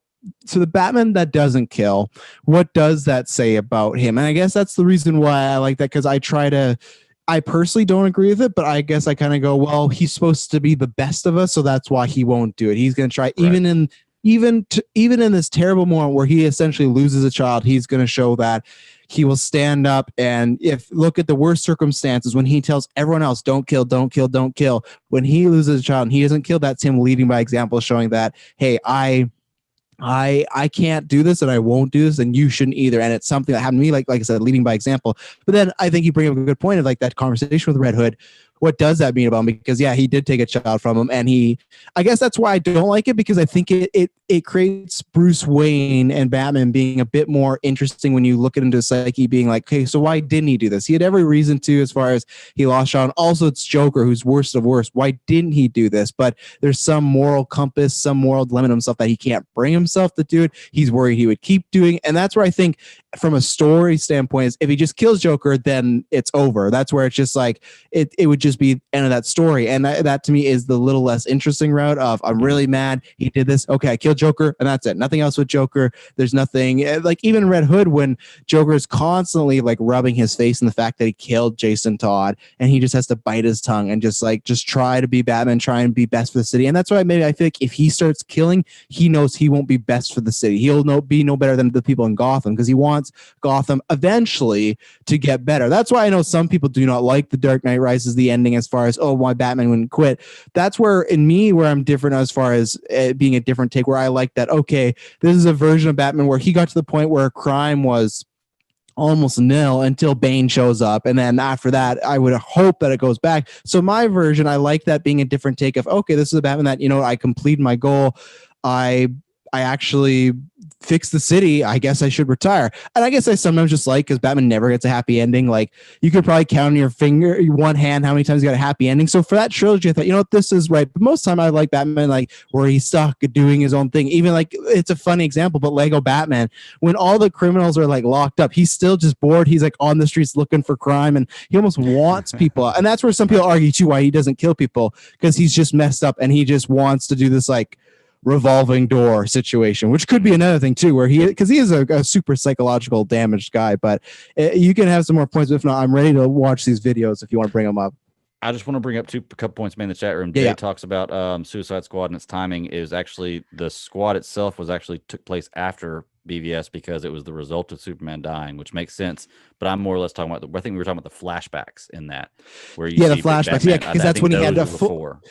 the Batman that doesn't kill? What does that say about him? And I guess that's the reason why I like that, because I personally don't agree with it, but I guess I kind of go, well, he's supposed to be the best of us, so that's why he won't do it. He's going to try, right. Even in this terrible moment where he essentially loses a child, he's going to show that he will stand up. And look at the worst circumstances when he tells everyone else, don't kill, don't kill, don't kill. When he loses a child and he doesn't kill, that's him leading by example, showing that, hey, I can't do this and I won't do this and you shouldn't either. And it's something that happened to me, like I said, leading by example. But then I think you bring up a good point of like that conversation with Red Hood. What does that mean about him? Because yeah, he did take a child from him, and I guess that's why I don't like it, because I think it creates Bruce Wayne and Batman being a bit more interesting when you look into psyche, being like, okay, so why didn't he do this? He had every reason to, as far as he lost Sean. Also, it's Joker, who's worst of worst. Why didn't he do this? But there's some moral compass, some moral dilemma himself that he can't bring himself to do it. He's worried he would keep doing, and that's where I think, from a story standpoint, is if he just kills Joker, then it's over. That's where it's just like it would just be end of that story. And that to me is the little less interesting route of, I'm really mad he did this. Okay, I killed Joker, and that's it. Nothing else with Joker. There's nothing like even Red Hood, when Joker is constantly like rubbing his face in the fact that he killed Jason Todd, and he just has to bite his tongue and just try to be Batman, try and be best for the city. And that's why maybe I feel like if he starts killing, he knows he won't be best for the city. He'll be no better than the people in Gotham, because he wants Gotham eventually to get better. That's why I know some people do not like The Dark Knight Rises, the ending, as far as, oh, why Batman wouldn't quit. That's where I'm different, as far as being a different take, where I like that, okay, this is a version of Batman where he got to the point where crime was almost nil until Bane shows up, and then after that I would hope that it goes back. So my version, I like that being a different take of, okay, this is a Batman that, you know, I completed my goal, I actually fix the city, I guess I should retire. And I guess I sometimes just like, because Batman never gets a happy ending. Like, you could probably count on your finger, one hand, how many times he got a happy ending. So for that trilogy, I thought, you know what, this is right. But most of the time I like Batman, like, where he's stuck doing his own thing. Even like, it's a funny example, but Lego Batman, when all the criminals are like locked up, he's still just bored. He's like on the streets looking for crime, and he almost wants people. And that's where some people argue too, why he doesn't kill people, because he's just messed up and he just wants to do this like revolving door situation, which could be another thing too, where because he is a super psychological damaged guy. But you can have some more points. If not, I'm ready to watch these videos if you want to bring them up. I just want to bring up a couple points made in the chat room. Jay talks about Suicide Squad, and its timing is actually, the squad itself took place after BVS, because it was the result of Superman dying, which makes sense. But I'm more or less talking about I think we were talking about the flashbacks in that, where you see the flashbacks, because that's when he had before.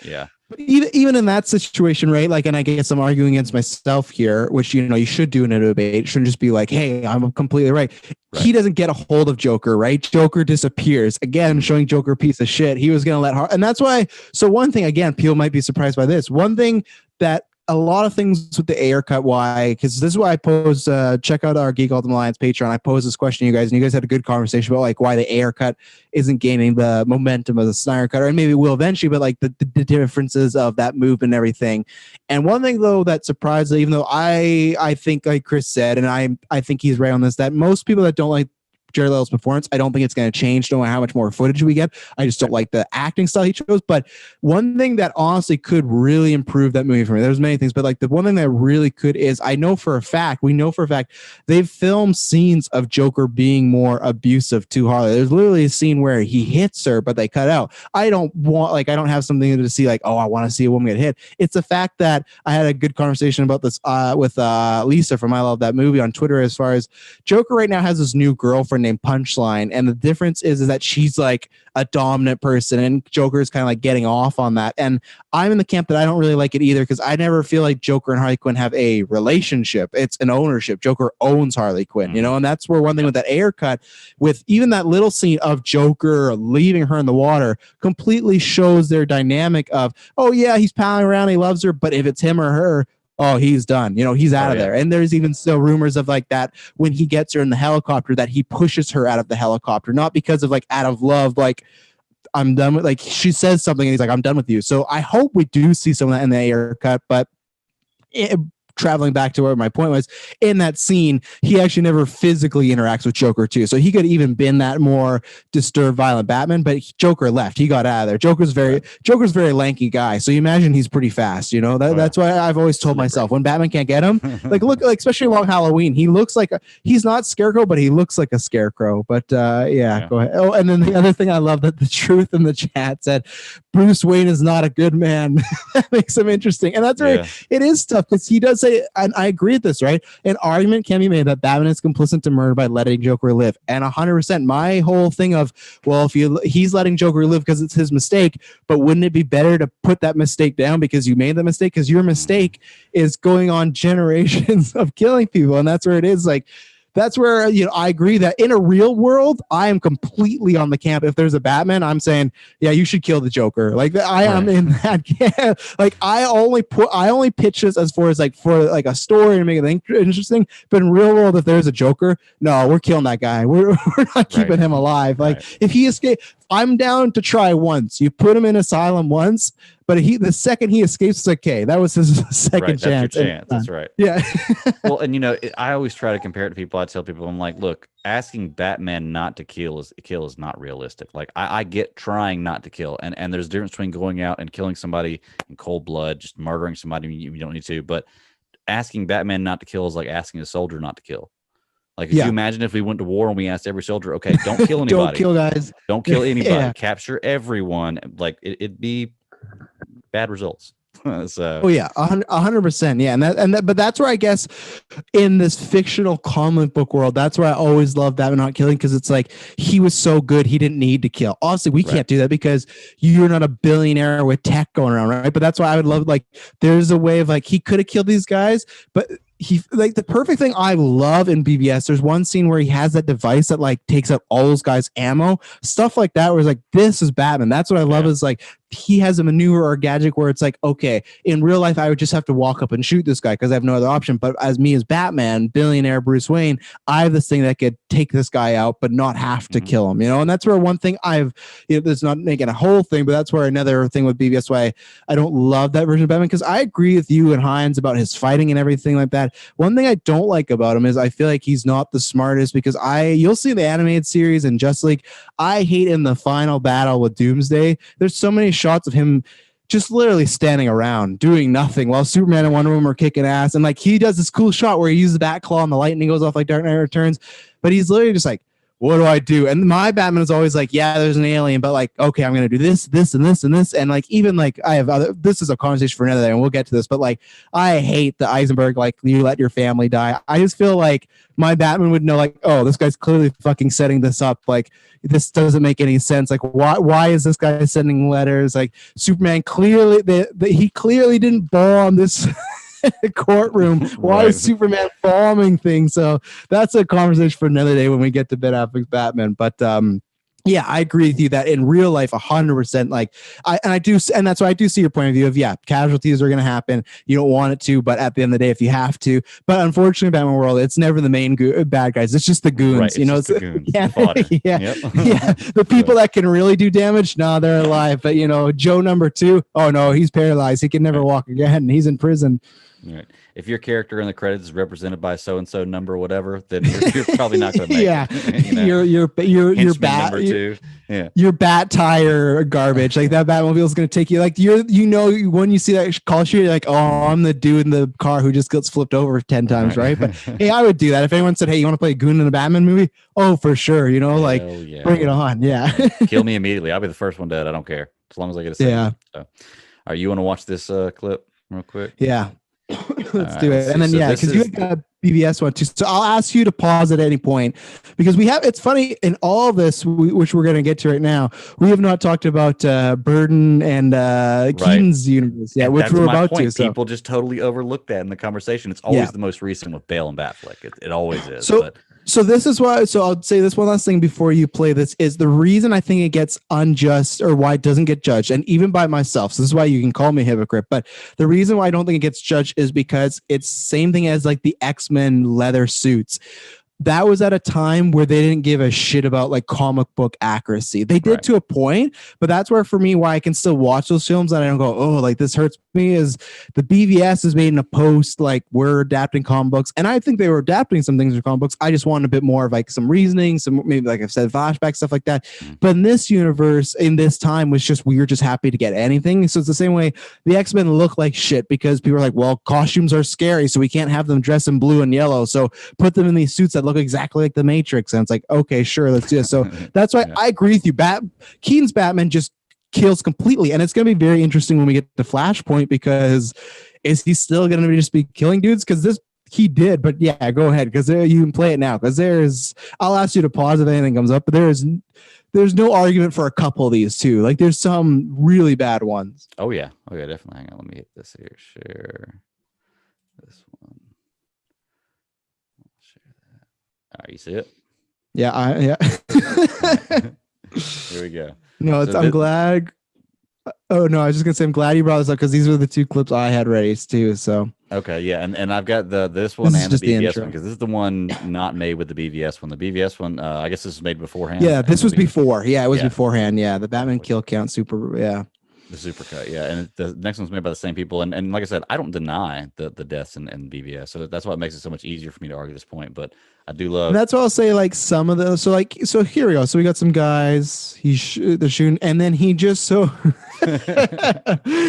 But even in that situation, right? Like, and I guess I'm arguing against myself here, which, you know, you should do in a debate. It shouldn't just be like, hey, I'm completely right. He doesn't get a hold of Joker, right? Joker disappears. Again, showing Joker a piece of shit. He was going to and that's why. So one thing, again, people might be surprised by this. One thing that a lot of things with the Ayer cut. Why? Because this is why I posed. Check out our Geek Ultimate Alliance Patreon. I posed this question to you guys, and you guys had a good conversation about like why the Ayer cut isn't gaining the momentum of the Snyder cut, or maybe will eventually, but like the differences of that move and everything. And one thing though that surprised, even though I think like Chris said, and I think he's right on this, that most people that don't like Jared Leto's performance, I don't think it's going to change no matter how much more footage we get. I just don't like the acting style he chose. But one thing that honestly could really improve that movie for me, there's many things, but like the one thing that really could is we know for a fact, they've filmed scenes of Joker being more abusive to Harley. There's literally a scene where he hits her, but they cut out. I don't have something to see like, oh, I want to see a woman get hit. It's the fact that I had a good conversation about this with Lisa from I Love That Movie on Twitter, as far as Joker right now has this new girlfriend named Punchline, and the difference is that she's like a dominant person, and Joker is kind of like getting off on that. And I'm in the camp that I don't really like it either, because I never feel like Joker and Harley Quinn have a relationship. It's an ownership. Joker owns Harley Quinn, you know, and that's where one thing with that Ayer cut, with even that little scene of Joker leaving her in the water, completely shows their dynamic of, oh yeah, he's palling around, he loves her, but if it's him or her, oh, he's done. You know, he's out of there. And there's even still rumors of like that when he gets her in the helicopter, that he pushes her out of the helicopter, not because of like out of love, like I'm done with, like she says something and he's like, I'm done with you. So I hope we do see some of that in the Ayer cut, but traveling back to where my point was, in that scene, he actually never physically interacts with Joker too. So he could even been that more disturbed, violent Batman, but Joker left. He got out of there. Joker's very lanky guy. So you imagine he's pretty fast, you know, that's why I've always told myself when Batman can't get him, like especially along Halloween, he looks like he's not Scarecrow, but he looks like a scarecrow. But yeah, go ahead. Oh, and then the other thing I love that the truth in the chat said, Bruce Wayne is not a good man. That makes him interesting. And that's very, it is tough because he does say, and I agree with this, right? An argument can be made that Batman is complicit to murder by letting Joker live. And 100%, my whole thing of, well, he's letting Joker live because it's his mistake, but wouldn't it be better to put that mistake down because you made the mistake? Because your mistake is going on generations of killing people. And that's where it is like, that's where, you know, I agree that in a real world, I am completely on the camp. If there's a Batman, I'm saying, yeah, you should kill the Joker. Like I am in that camp. Like I only pitch this as far as like for like a story and make it interesting. But in real world, if there's a Joker, no, we're killing that guy. We're not keeping him alive. Like if he escaped, I'm down to try once. You put him in asylum once, but the second he escapes, it's okay. That was his second chance. That's right. Yeah. Well, and you know, I always try to compare it to people. I tell people, I'm like, look, asking Batman not to kill is not realistic. Like I get trying not to kill, and there's a difference between going out and killing somebody in cold blood, just murdering somebody you don't need to. But asking Batman not to kill is like asking a soldier not to kill. Like, if you imagine if we went to war and we asked every soldier, okay, don't kill anybody. Don't kill guys. Don't kill anybody. Capture everyone. Like, it'd be bad results. So. Oh yeah, 100%. Yeah, but that's where I guess in this fictional comic book world, that's where I always love Batman not killing, because it's like he was so good he didn't need to kill. Obviously, we can't do that because you're not a billionaire with tech going around, right? But that's why I would love, like, there's a way of like he could have killed these guys, but he, like, the perfect thing I love in BVS, there's one scene where he has that device that like takes out all those guys' ammo, stuff like that, where it's like, this is Batman. That's what I love, is like he has a maneuver or a gadget where it's like, okay, in real life I would just have to walk up and shoot this guy because I have no other option, but as Batman, billionaire Bruce Wayne, I have this thing that could take this guy out but not have to kill him, you know. And that's where one thing it's not making a whole thing, but that's where another thing with BVS why I don't love that version of Batman, because I agree with you and Hines about his fighting and everything like that. One thing I don't like about him is I feel like he's not the smartest, because you'll see the animated series and Justice League, I hate in the final battle with Doomsday, there's so many shots of him just literally standing around doing nothing while Superman and Wonder Woman are kicking ass, and like he does this cool shot where he uses the bat claw and the lightning goes off like Dark Knight Returns, but he's literally just like, what do I do? And my Batman is always like, yeah, there's an alien, but like, okay, I'm gonna do this, this, and this, and this, and like, even like I have other. This is a conversation for another day, and we'll get to this. But like, I hate the Eisenberg, like, you let your family die. I just feel like my Batman would know, like, oh, this guy's clearly fucking setting this up. Like, this doesn't make any sense. Like, why is this guy sending letters? Like, Superman clearly, he clearly didn't bomb this. Courtroom. Why is Superman bombing things? So that's a conversation for another day when we get to Ben Affleck's Batman. But Yeah, I agree with you that in real life, 100%. Like, I do, and that's why I do see your point of view of casualties are going to happen. You don't want it to, but at the end of the day, if you have to, but unfortunately, Batman World, it's never the main bad guys. It's just the goons. Right, it's the goons, the fodder. The people that can really do damage. No, they're alive. But Joe number 2, oh no, he's paralyzed. He can never walk again. He's in prison. Right. If your character in the credits is represented by so and so number whatever, then you're probably not going to make it. You're bat number 2. Yeah. Your bat tire garbage. Like that Batmobile is going to take you. Like when you see that call sheet, you're like, oh, I'm the dude in the car who just gets flipped over 10 times, right? But hey, I would do that if anyone said, hey, you want to play a goon in a Batman movie? Oh, for sure. Bring it on. Yeah. Kill me immediately. I'll be the first one dead. I don't care as long as I get a save. Yeah. So, all right, you want to watch this clip real quick? Yeah. Let's do it. And then because you got a BVS one too. So I'll ask you to pause at any point because it's funny in all this, which we're going to get to right now. We have not talked about Burton and Keaton's universe yet, which we're about to. So people just totally overlook that in the conversation. It's always the most recent with Bale and Batfleck. It always is. So this is why. So I'll say this one last thing before you play this is the reason I think it gets unjust or why it doesn't get judged, and even by myself. So this is why you can call me a hypocrite. But the reason why I don't think it gets judged is because it's same thing as like the X-Men leather suits. That was at a time where they didn't give a shit about like comic book accuracy. They did to a point, but that's where for me why I can still watch those films and I don't go, oh, like this hurts me is the BVS is made in a post like we're adapting comic books, and I think they were adapting some things from comic books. I just wanted a bit more of like some reasoning, some maybe like I've said flashback stuff like that. But in this universe, in this time was just we were just happy to get anything. So it's the same way the X-Men look like shit because people are like, well, costumes are scary, so we can't have them dressed in blue and yellow. So put them in these suits that look exactly like the Matrix, and it's like, okay, sure, let's do it. So that's why I agree with you. Keaton's Batman just kills completely, and it's going to be very interesting when we get to Flashpoint because is he still going to just be killing dudes? Because this he did, but yeah, go ahead because you can play it now because I'll ask you to pause if anything comes up, but there's no argument for a couple of these too. Like there's some really bad ones. Oh yeah, definitely. Hang on, let me hit this here. Share this one. All right, you see it? Yeah. Here we go. No, I'm glad. Oh no, I was just gonna say I'm glad you brought this up because these were the 2 clips I had ready too. So okay, yeah, and I've got this one and the BVS one because this is the one not made with the BVS one. The BVS one, I guess this was made beforehand. Yeah, this was before. Yeah, it was beforehand. Yeah, the Batman kill count super. Yeah. The supercut, yeah, and the next one's made by the same people, and like I said, I don't deny the deaths in BVS, so that's why it makes it so much easier for me to argue this point. But I do love. And that's why I'll say like some of the so here we go. So we got some guys. They're shooting, and then he just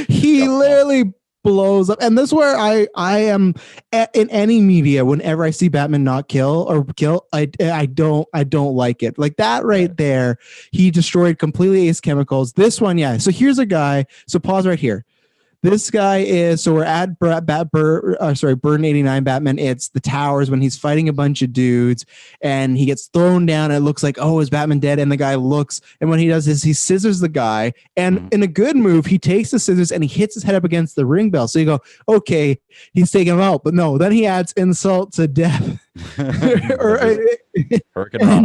he literally blows up, and this is where I am in any media. Whenever I see Batman not kill, I don't like it. Like that right there, he destroyed completely Ace Chemicals. This one, yeah. So here's a guy. So pause right here. This guy is, so we're at Burton 89 Batman. It's the towers when he's fighting a bunch of dudes and he gets thrown down. And it looks like, oh, is Batman dead? And the guy looks, and what he does is he scissors the guy. And in a good move, he takes the scissors and he hits his head up against the ring bell. So you go, okay, he's taking him out. But no, then he adds insult to death. And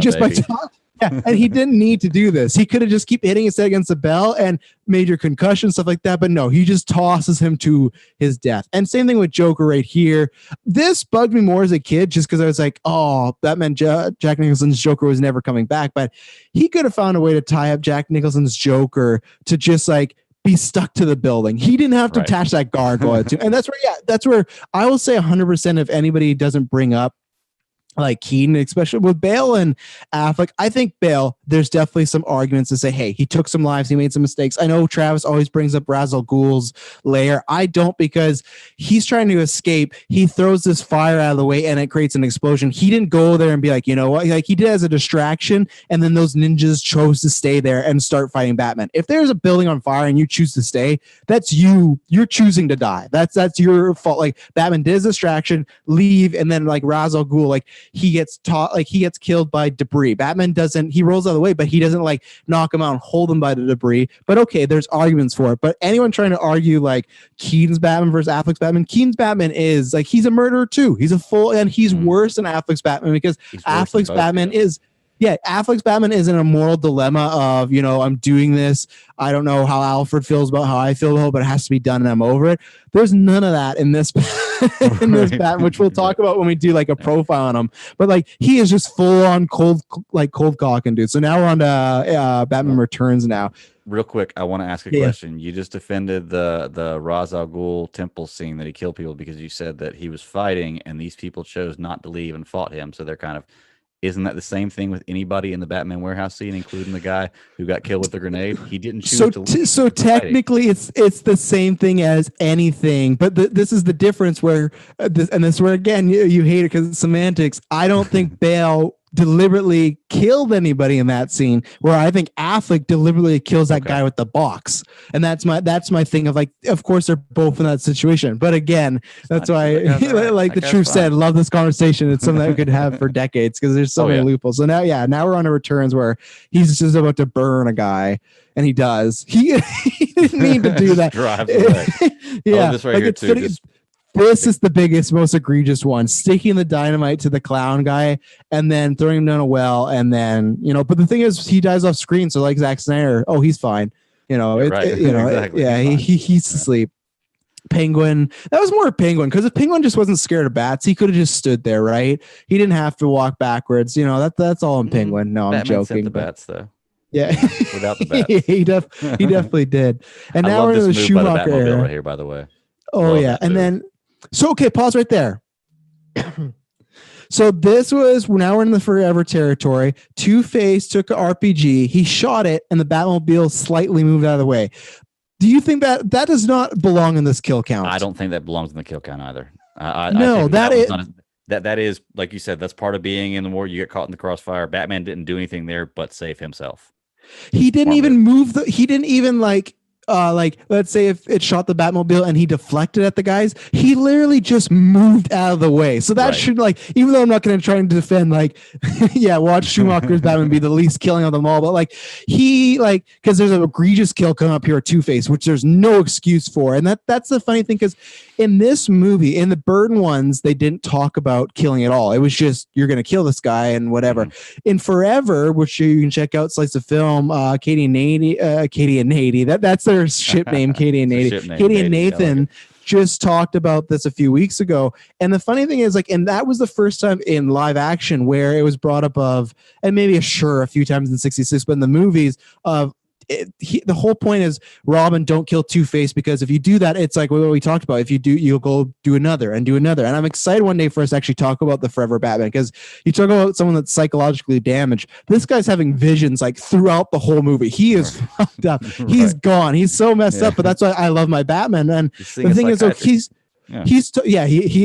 just by talking. Yeah, and he didn't need to do this. He could have just keep hitting his head against the bell and major concussion, stuff like that. But no, he just tosses him to his death. And same thing with Joker right here. This bugged me more as a kid just because I was like, oh, that meant Jack Nicholson's Joker was never coming back. But he could have found a way to tie up Jack Nicholson's Joker to just like be stuck to the building. He didn't have to attach that gargoyle to. And that's where I will say 100% if anybody doesn't bring up like Keaton, especially with Bale and Affleck. I think Bale, there's definitely some arguments to say, hey, he took some lives, he made some mistakes. I know Travis always brings up Ra's al Ghul's lair. I don't, because he's trying to escape. He throws this fire out of the way and it creates an explosion. He didn't go there and be like, you know what? Like he did as a distraction, and then those ninjas chose to stay there and start fighting Batman. If there's a building on fire and you choose to stay, that's you. You're choosing to die. That's your fault. Like Batman did his distraction, leave, and then like Ra's al Ghul, like he gets killed by debris. Batman he rolls out of the way, but he doesn't like knock him out and hold him by the debris. But okay, there's arguments for it. But anyone trying to argue like Keaton's Batman versus Affleck's Batman, Keaton's Batman is like, he's a murderer too. He's a full, and he's worse than Affleck's Batman because Affleck's Batman is yeah, Affleck's Batman is in a moral dilemma of, I'm doing this. I don't know how Alfred feels about how I feel about it, but it has to be done and I'm over it. There's none of that in this Batman, which we'll talk about when we do like a profile on him. But like he is just full on cold cocking, dude. So now we're on to Batman Returns now. Real quick, I want to ask a question. You just defended the Ra's al Ghul temple scene that he killed people because you said that he was fighting and these people chose not to leave and fought him. So they're kind of, isn't that the same thing with anybody in the Batman warehouse scene, including the guy who got killed with the grenade? He didn't choose to leave. So technically, it's the same thing as anything, but this is the difference where, this where again you hate it because it's semantics. I don't think Bale deliberately killed anybody in that scene, where I think Affleck deliberately kills that guy with the box, and that's my thing of like, of course they're both in that situation, but again, that's why like the truth said, love this conversation. It's something that we could have for decades because there's so many loopholes. So now we're on to Returns where he's just about to burn a guy, and he does. He didn't need to do that. Drives away. Yeah, this right here too. This is the biggest, most egregious one. Sticking the dynamite to the clown guy and then throwing him down a well. And then, but the thing is, he dies off screen. So like Zack Snyder, he's fine. Exactly. He's asleep. Penguin. That was more Penguin, because if Penguin just wasn't scared of bats, he could have just stood there, right? He didn't have to walk backwards. That's all in Penguin. No, I'm joking. Sent the bats though. Yeah, without the bats. he definitely did. And now we're in the Schumacher era right here, by the way. Oh yeah, and then. So, okay, pause right there. So now we're in the forever territory. Two-Face took an RPG, he shot it, and the Batmobile slightly moved out of the way. Do you think that does not belong in this kill count? I don't think that belongs in the kill count either. That is, like you said, that's part of being in the war. You get caught in the crossfire. Batman didn't do anything there but save himself. He didn't even move he didn't even let's say if it shot the Batmobile and he deflected at the guys, he literally just moved out of the way. So that should, even though I'm not going to try and defend, watch Schumacher's Batman be the least killing of them all, but because there's an egregious kill coming up here at Two-Face, which there's no excuse for. And that's the funny thing, because in this movie, in the Burton ones, they didn't talk about killing at all. It was just, you're going to kill this guy and whatever. In Forever, which you can check out, Slice of Film, Katie and Nady, that's their ship name, Katie and Nady. Katie and Nathan just talked about this a few weeks ago. And the funny thing is, and that was the first time in live action where it was brought up and maybe a few times in 66, but in the movies of, the whole point is, Robin, don't kill Two-Face, because if you do that, it's like what we talked about. If you do, you'll go do another and do another. And I'm excited one day for us to actually talk about the Forever Batman, because you talk about someone that's psychologically damaged. This guy's having visions throughout the whole movie. He is fucked up. He's gone. He's so messed up. But that's why I love my Batman. And the thing is, he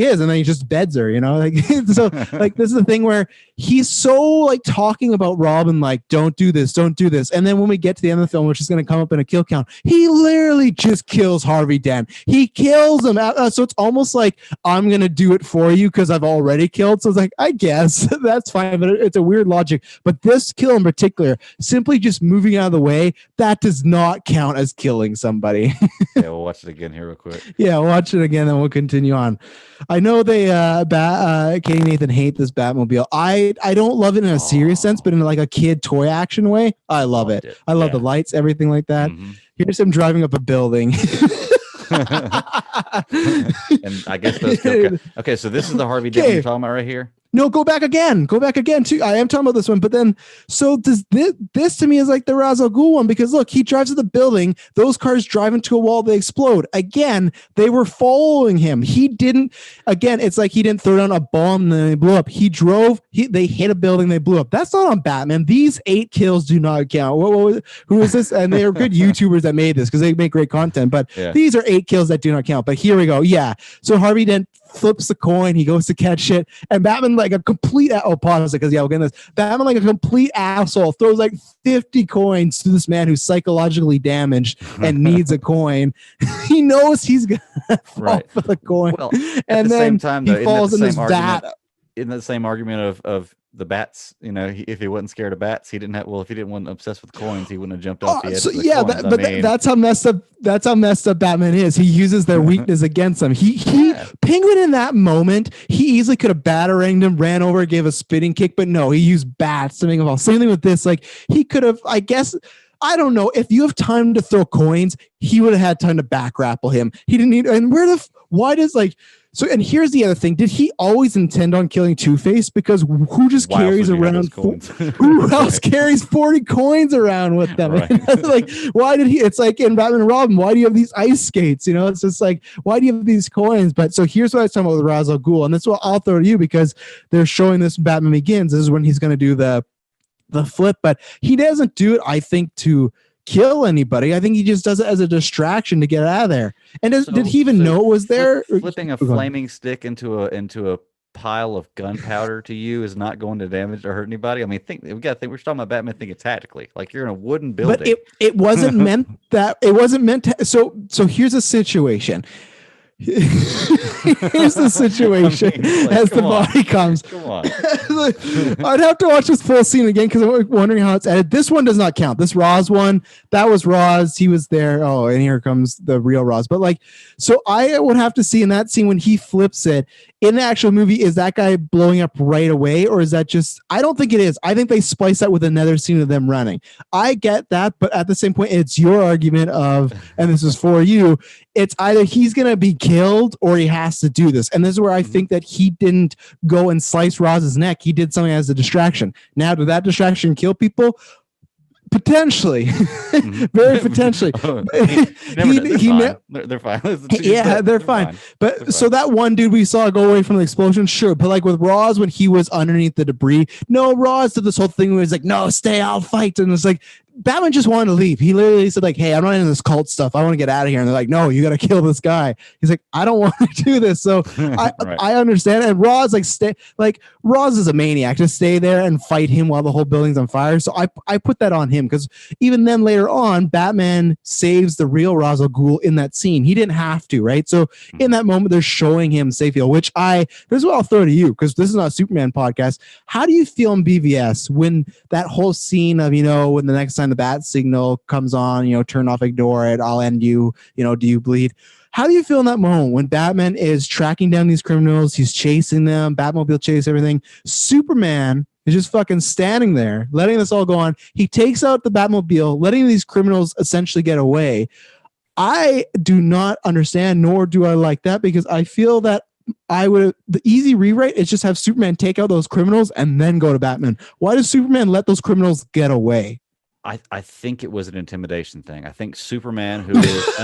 is, and then he just beds her, so this is the thing where he's so talking about Robin, don't do this, and then when we get to the end of the film, which is going to come up in a kill count, he literally just kills Harvey Dent. He kills him so it's almost like, I'm going to do it for you because I've already killed. So it's I guess that's fine, but it's a weird logic. But this kill in particular, simply just moving out of the way, that does not count as killing somebody. Yeah, we'll watch it again here real quick. Yeah, watch it again, and we'll continue on. I know they Katie and Nathan hate this Batmobile. I don't love it in a serious sense, but in a kid toy action way, I love it. I love the lights, everything like that. Here's him driving up a building. And I guess those okay, so this is the Harvey Dent you're talking about right here. No, go back again too. I am talking about this one, but then, so does this to me is like the Ra's al Ghul one, because look, he drives to the building, those cars drive into a wall, they explode. Again, they were following him. He didn't, again, it's like he didn't throw down a bomb and then they blew up. He drove, they hit a building, they blew up. That's not on Batman. These 8 kills do not count. Who is this? And they are good YouTubers that made this because they make great content, but these are 8 kills that do not count. But here we go. Yeah. So Harvey Dent flips the coin, he goes to catch it, and Batman like a complete pause it, because we'll get this. Batman like a complete asshole throws 50 coins to this man who's psychologically damaged and needs a coin. He knows he's gonna fall for the coin, well, and then time, though, he falls in this vat. in the same argument of the bats, if he wasn't scared of bats, he didn't have. Well, if he didn't want obsessed with coins, he wouldn't have jumped off the edge. That's how messed up. That's how messed up Batman is. He uses their weakness against them. Penguin in that moment, he easily could have bataranged him, ran over, gave a spinning kick, but no, he used bats to make him fall. Same thing with this. Like he could have, I guess. I don't know. If you have time to throw coins, he would have had time to back grapple him. He didn't need. And why does like. So, and here's the other thing. Did he always intend on killing Two-Face? Because who just carries around, who else carries 40 coins around with them? Right. Like, why did he, it's like in Batman and Robin, why do you have these ice skates? It's just like, why do you have these coins? But so here's what I was talking about with Ra's al Ghul. And that's what I'll throw to you because they're showing this Batman Begins. This is when he's going to do the flip, but he doesn't do it, I think, to kill anybody. I think he just does it as a distraction to get out of there. And did he even know it was there? Flipping a flaming stick into a pile of gunpowder to you is not going to damage or hurt anybody. I mean, we got to think we're talking about Batman thinking tactically. Like you're in a wooden building. But it wasn't meant that. It wasn't meant to. So here's a situation. Here's the situation. As the body comes. Come on. I'd have to watch this full scene again because I'm wondering how it's edited. This one does not count. This Ra's one, that was Ra's. He was there. Oh, and here comes the real Ra's. But like, so I would have to see in that scene when he flips it in the actual movie, is that guy blowing up right away, or is that just? I don't think it is. I think they splice that with another scene of them running. I get that, but at the same point, it's your argument of, and this is for you. It's either he's gonna be killed or he has to do this, and this is where I think that he didn't go and slice Roz's neck. He did something as a distraction. Now, did that distraction kill people? Potentially, very potentially. They're fine. Yeah, they're fine. But they're so that one dude we saw go away from the explosion, sure. But like with Ra's when he was underneath the debris, no, Ra's did this whole thing where he's like, "No, stay, I'll fight," and it's like Batman just wanted to leave. He literally said like, "Hey, I'm not into this cult stuff. I want to get out of here." And they're like, "No, you got to kill this guy." He's like, "I don't want to do this." So I understand. And Ra's like, Ra's is a maniac. Just stay there and fight him while the whole building's on fire. So I put that on him because even then later on, Batman saves the real Ra's al Ghul in that scene. He didn't have to, right? So in that moment, they're showing him safe feel, which this is what I'll throw to you because this is not a Superman podcast. How do you feel in BVS when that whole scene of, when the next time the bat signal comes on, turn off, ignore it, I'll end you, do you bleed? How do you feel in that moment when Batman is tracking down these criminals? He's chasing them, Batmobile chase, everything. Superman is just fucking standing there, letting this all go on. He takes out the Batmobile, letting these criminals essentially get away. I do not understand, nor do I like that, because I feel that the easy rewrite is just have Superman take out those criminals and then go to Batman. Why does Superman let those criminals get away? I think it was an intimidation thing. I think Superman, who is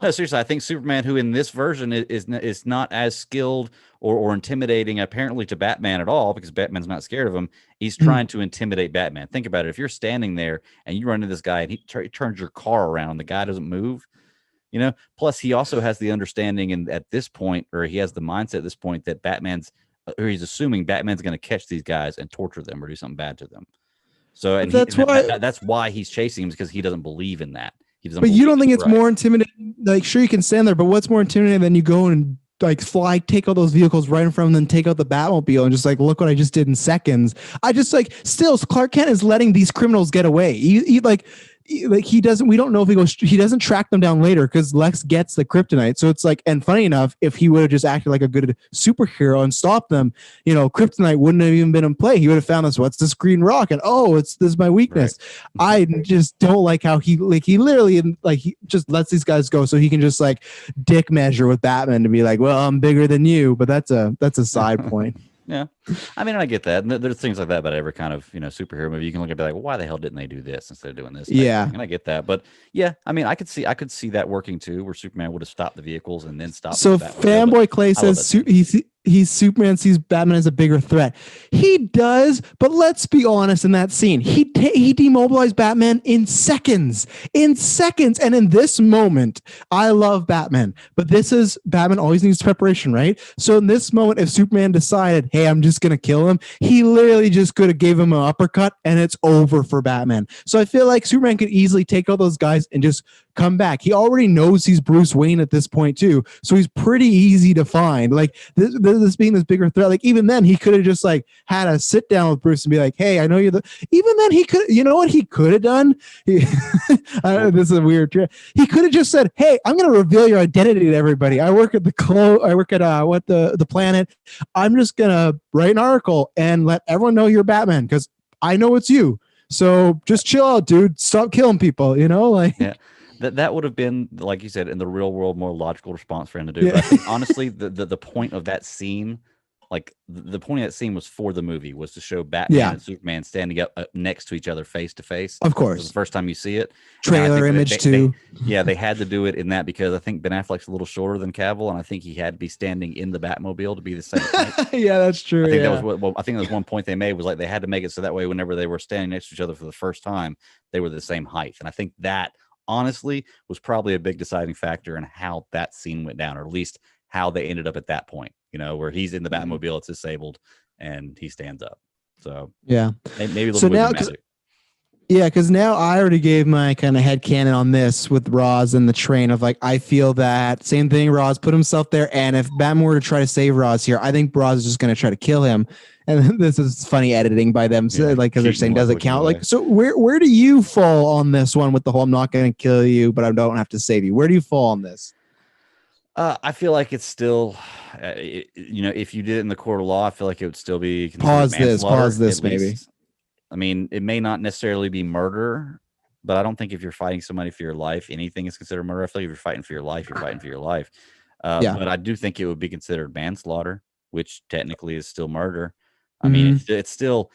no, seriously, I think Superman, who in this version is not as skilled or intimidating apparently to Batman at all, because Batman's not scared of him. He's trying to intimidate Batman. Think about it. If you're standing there and you run into this guy and he turns your car around, the guy doesn't move. Plus he also has the understanding, and at this point, or he has the mindset at this point that he's assuming Batman's going to catch these guys and torture them or do something bad to them. So, and that's why he's chasing him, because he doesn't believe in that. But you don't think it's more intimidating? Like, sure, you can stand there, but what's more intimidating than you go and like fly, take all those vehicles right in front of them, then take out the Batmobile and just like, look what I just did in seconds. I just still Clark Kent is letting these criminals get away. He doesn't, we don't know if he doesn't track them down later because Lex gets the kryptonite. So it's like, and funny enough, if he would have just acted like a good superhero and stopped them, kryptonite wouldn't have even been in play. He would have found this, what's this green rock? And this is my weakness. Right. I just don't like how he literally he just lets these guys go so he can just dick measure with Batman to be like, well, I'm bigger than you, but that's a side point. Yeah. I mean, I get that. And there's things like that about every kind of, superhero movie. You can look at it like, well, why the hell didn't they do this instead of doing this? Yeah. And I get that. But yeah, I mean, I could see that working too, where Superman would have stopped the vehicles and then stopped. So Fanboy Clay says he's Superman sees Batman as a bigger threat. He does, but let's be honest, in that scene, he demobilized Batman in seconds. And in this moment, I love Batman, but Batman always needs preparation, right? So in this moment, if Superman decided, hey, I'm just going to kill him, he literally just could have gave him an uppercut and it's over for Batman. So I feel like Superman could easily take all those guys and just come back. He already knows he's Bruce Wayne at this point too, so he's pretty easy to find. Like this of this being this bigger threat. Like even then, he could have just like had a sit down with Bruce and be like, "Hey, I know you're the." Even then, he could. You know what he could have done? I don't know, this is a weird trick. He could have just said, "Hey, I'm going to reveal your identity to everybody. I work at I work at the Planet. I'm just going to write an article and let everyone know you're Batman because I know it's you. So just chill out, dude. Stop killing people. You know, like." Yeah. That would have been, like you said, in the real world, more logical response for him to do. Yeah. But I think, honestly, the point of that scene, like the point of that scene was for the movie, was to show Batman and Superman standing up next to each other face to face. Of course. The first time you see it. Trailer image too. They had to do it in that because I think Ben Affleck's a little shorter than Cavill, and I think he had to be standing in the Batmobile to be the same height. Yeah, that's true. I think that was what I think that was one point they made was like they had to make it so that way whenever they were standing next to each other for the first time, they were the same height. And I think that honestly was probably a big deciding factor in how that scene went down, or at least how they ended up at that point, you know, where he's in the Batmobile, it's disabled, and he stands up. So yeah, maybe a little bit magic. Yeah, because now I already gave my kind of headcanon on this with Roz and the train of like, I feel that same thing. Roz put himself there, and if Batman were to try to save Roz here, I think Roz is just going to try to kill him. And this is funny editing by them, so, like because they're saying does it count? Like, so where do you fall on this one with the whole I'm not going to kill you, but I don't have to save you? Where do you fall on this? I feel like it's still, you know, if you did it in the court of law, I feel like it would still be pause this maybe. I mean, it may not necessarily be murder, but I don't think if you're fighting somebody for your life, anything is considered murder. I feel like if you're fighting for your life, you're fighting for your life. But I do think it would be considered manslaughter, which technically is still murder. I mean, it's still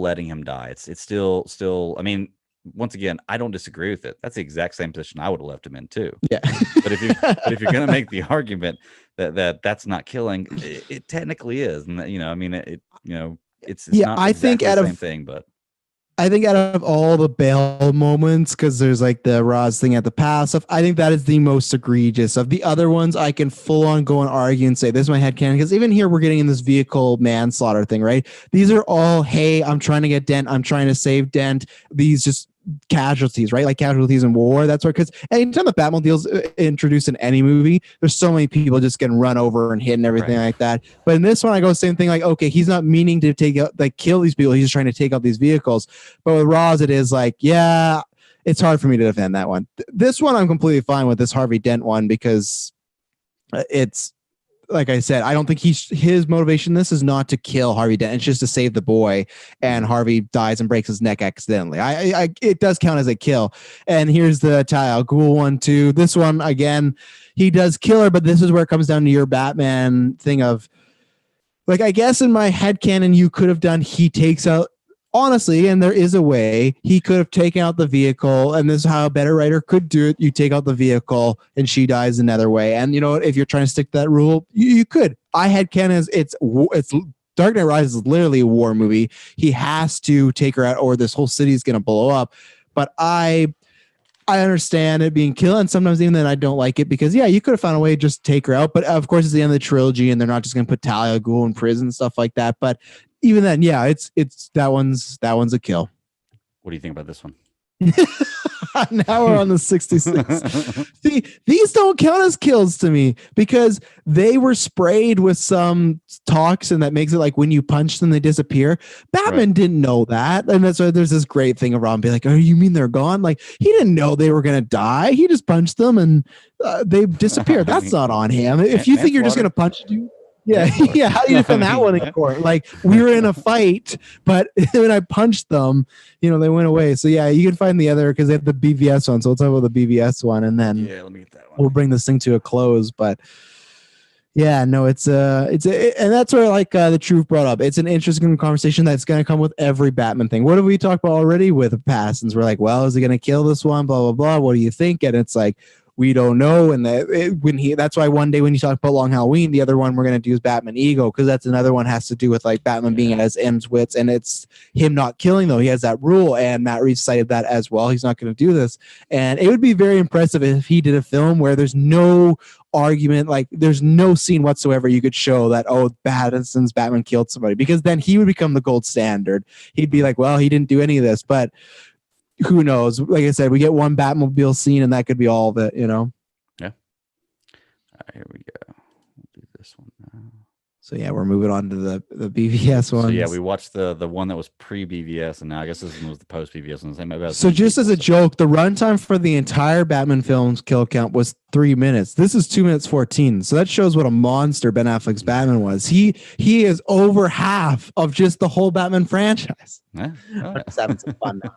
letting him die. It's still. I mean, once again, I don't disagree with it. That's the exact same position I would have left him in too. Yeah. But if you're gonna make the argument that's not killing, it technically is, and you know, I mean, it's not I think the same thing, but I think out of all the Bale moments, because there's like the Roz thing at the past stuff, I think that is the most egregious. Of the other ones, I can full on go and argue and say this is my headcanon, because even here we're getting in this vehicle manslaughter thing, right? These are all, hey, I'm trying to get Dent, I'm trying to save Dent. These just casualties, right? Like casualties in war. That's where, because anytime the Batmobile's introduced in any movie, there's so many people just getting run over and hit and everything like that. But in this one, I go same thing. Like, okay, he's not meaning to take out, like, kill these people. He's just trying to take out these vehicles. But with Roz, it is like, yeah, it's hard for me to defend that one. This one, I'm completely fine with, this Harvey Dent one, because it's, like I said, I don't think his motivation. This is not to kill Harvey Dent. It's just to save the boy, and Harvey dies and breaks his neck accidentally. It does count as a kill. And here's the Talia al Ghul one too. This one again, he does kill her, but this is where it comes down to your Batman thing of, like, I guess in my headcanon, you could have done, he takes out, honestly, and there is a way, he could have taken out the vehicle, and this is how a better writer could do it. You take out the vehicle and she dies another way. And you know what, if you're trying to stick to that rule, you could. I had Ken it's Dark Knight Rises is literally a war movie. He has to take her out or this whole city is going to blow up. But I understand it being killed, and sometimes even then I don't like it, because you could have found a way to just take her out. But of course it's the end of the trilogy and they're not just going to put Talia al Ghul in prison and stuff like that. But even then, it's that one's a kill. What do you think about this one? Now we're on the 66. See, these don't count as kills to me, because they were sprayed with some toxin that makes it like when you punch them, they disappear. Batman didn't know that. And that's why there's this great thing around being like, oh, you mean they're gone? Like, he didn't know they were going to die. He just punched them and they disappeared. That's not on him. If you think you're just going to punch dude. Yeah. How do you defend that one in court? Like, we were in a fight, but when I punched them, they went away. So you can find the other, because they have the BVS one. So we'll talk about the BVS one, and then let me get that one. We'll bring this thing to a close. But and that's where the truth brought up. It's an interesting conversation that's going to come with every Batman thing. What have we talked about already with Passons? We're like, well, is he going to kill this one? Blah blah blah. What do you think? And it's like, we don't know. And that's why one day when you talk about Long Halloween, the other one we're going to do is Batman Ego, because that's another one has to do with like Batman being at his M's wits, and it's him not killing, though. He has that rule, and Matt Reeves cited that as well. He's not going to do this. And it would be very impressive if he did a film where there's no argument, like there's no scene whatsoever you could show that, oh, Pattinson's Batman killed somebody, because then he would become the gold standard. He'd be like, well, he didn't do any of this. But who knows? Like I said, we get one Batmobile scene, and that could be all of it, Yeah. All right, here we go. We'll do this one now. So yeah, we're moving on to the BVS ones. So yeah, we watched the one that was pre BVS, and now I guess this one was the post BVS one. Maybe so just as a joke, the runtime for the entire Batman film's kill count was 3 minutes. This is 2 minutes 14. So that shows what a monster Ben Affleck's Batman was. He is over half of just the whole Batman franchise. Yeah. Oh, yeah. Just having some fun now.